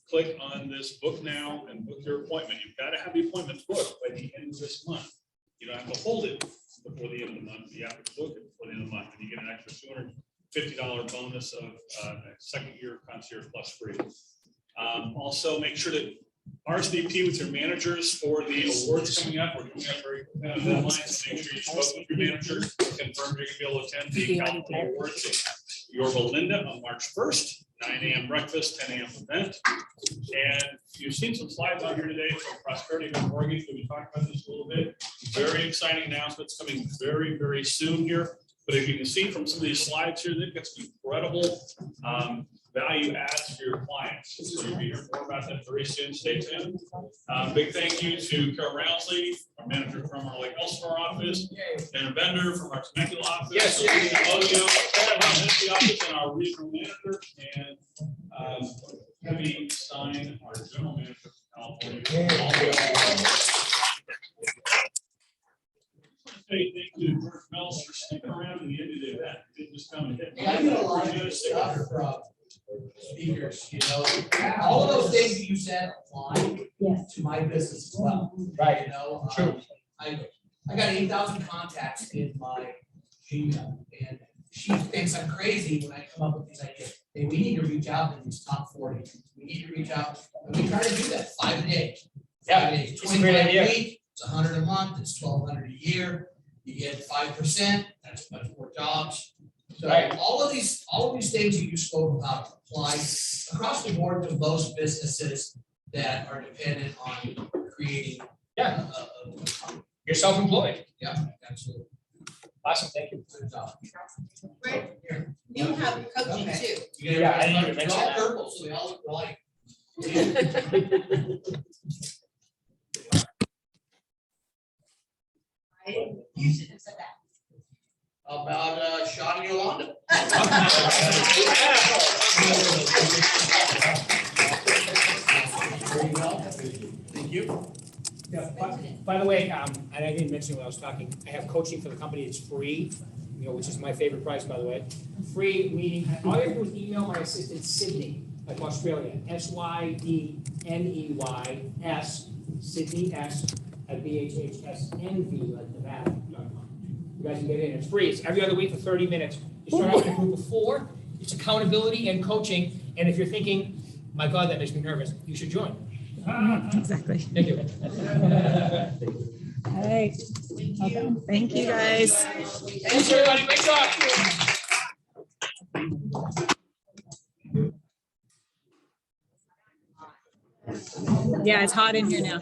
click on this book now and book your appointment. You've got to have the appointment booked by the end of this month. You don't have to hold it before the end of the month. You have to book it before the end of the month, and you get an extra $250 bonus of second year concierge plus free. Also, make sure to RSVP with your managers for the awards coming up. We're coming up very deadlines. Make sure you spoke with your manager, confirm you're gonna be able to attend the CalBRE Awards in Yorba Linda on March 1st, 9 a.m. breakfast, 10 a.m. event. And you've seen some slides out here today from Prosperity of Mortgage. We talked about this a little bit. Very exciting announcements coming very, very soon here. But if you can see from some of these slides here, they've got some incredible value adds for your clients. So you'll be hearing more about that very soon. Stay tuned. Big thank you to Carol Rounsley, our manager from our Lake Elsinore office, Shannon Bender from our Temecula office, Yes. Alesia Amodio, the office, and our regional manager, and Kevin Stein, our general manager from California. Hey, thank you to George Mills for sticking around to the end of the event. Didn't just come and hit. Yeah, I get a lot of good stuff from speakers, you know, all of those things that you said apply to my business as well. Right. You know, True. I got 8,000 contacts in my Gmail, and she thinks I'm crazy when I come up with these ideas. Hey, we need to reach out to these top 40. We need to reach out, and we try to do that 5 a day. 5 days, it's a great 25 idea. a week, it's 100 a month, it's 1,200 a year. You get 5%, that's much more jobs. So Right. all of these things that you spoke about apply across the board to most businesses that are dependent on creating. Yeah. a You're self-employed. yeah, absolutely. Awesome, thank you. Good job. Rick, Here. you have coaching Okay. too. You get Yeah, I didn't even they're mention all that. purple, so they all look alike. You should have said that. About Sean and Yolanda. There you go. Thank you. Yeah, by the way, and I didn't mention when I was talking, I have coaching for the company. It's free, you know, which is my favorite price, by the way. Free meeting, all you have to do is email my assistant Sydney, like Australia, SYDNEYS, Sydney S at BHHSNV, like Nevada.com. You guys can get in, it's free, it's every other week for 30 minutes. You start out in a group of 4, it's accountability and coaching, and if you're thinking, my God, that makes me nervous, you should join. Exactly. Thank you. All right. Thank you. Thank you, guys. Thanks, everybody, great job. Yeah, it's hot in here now.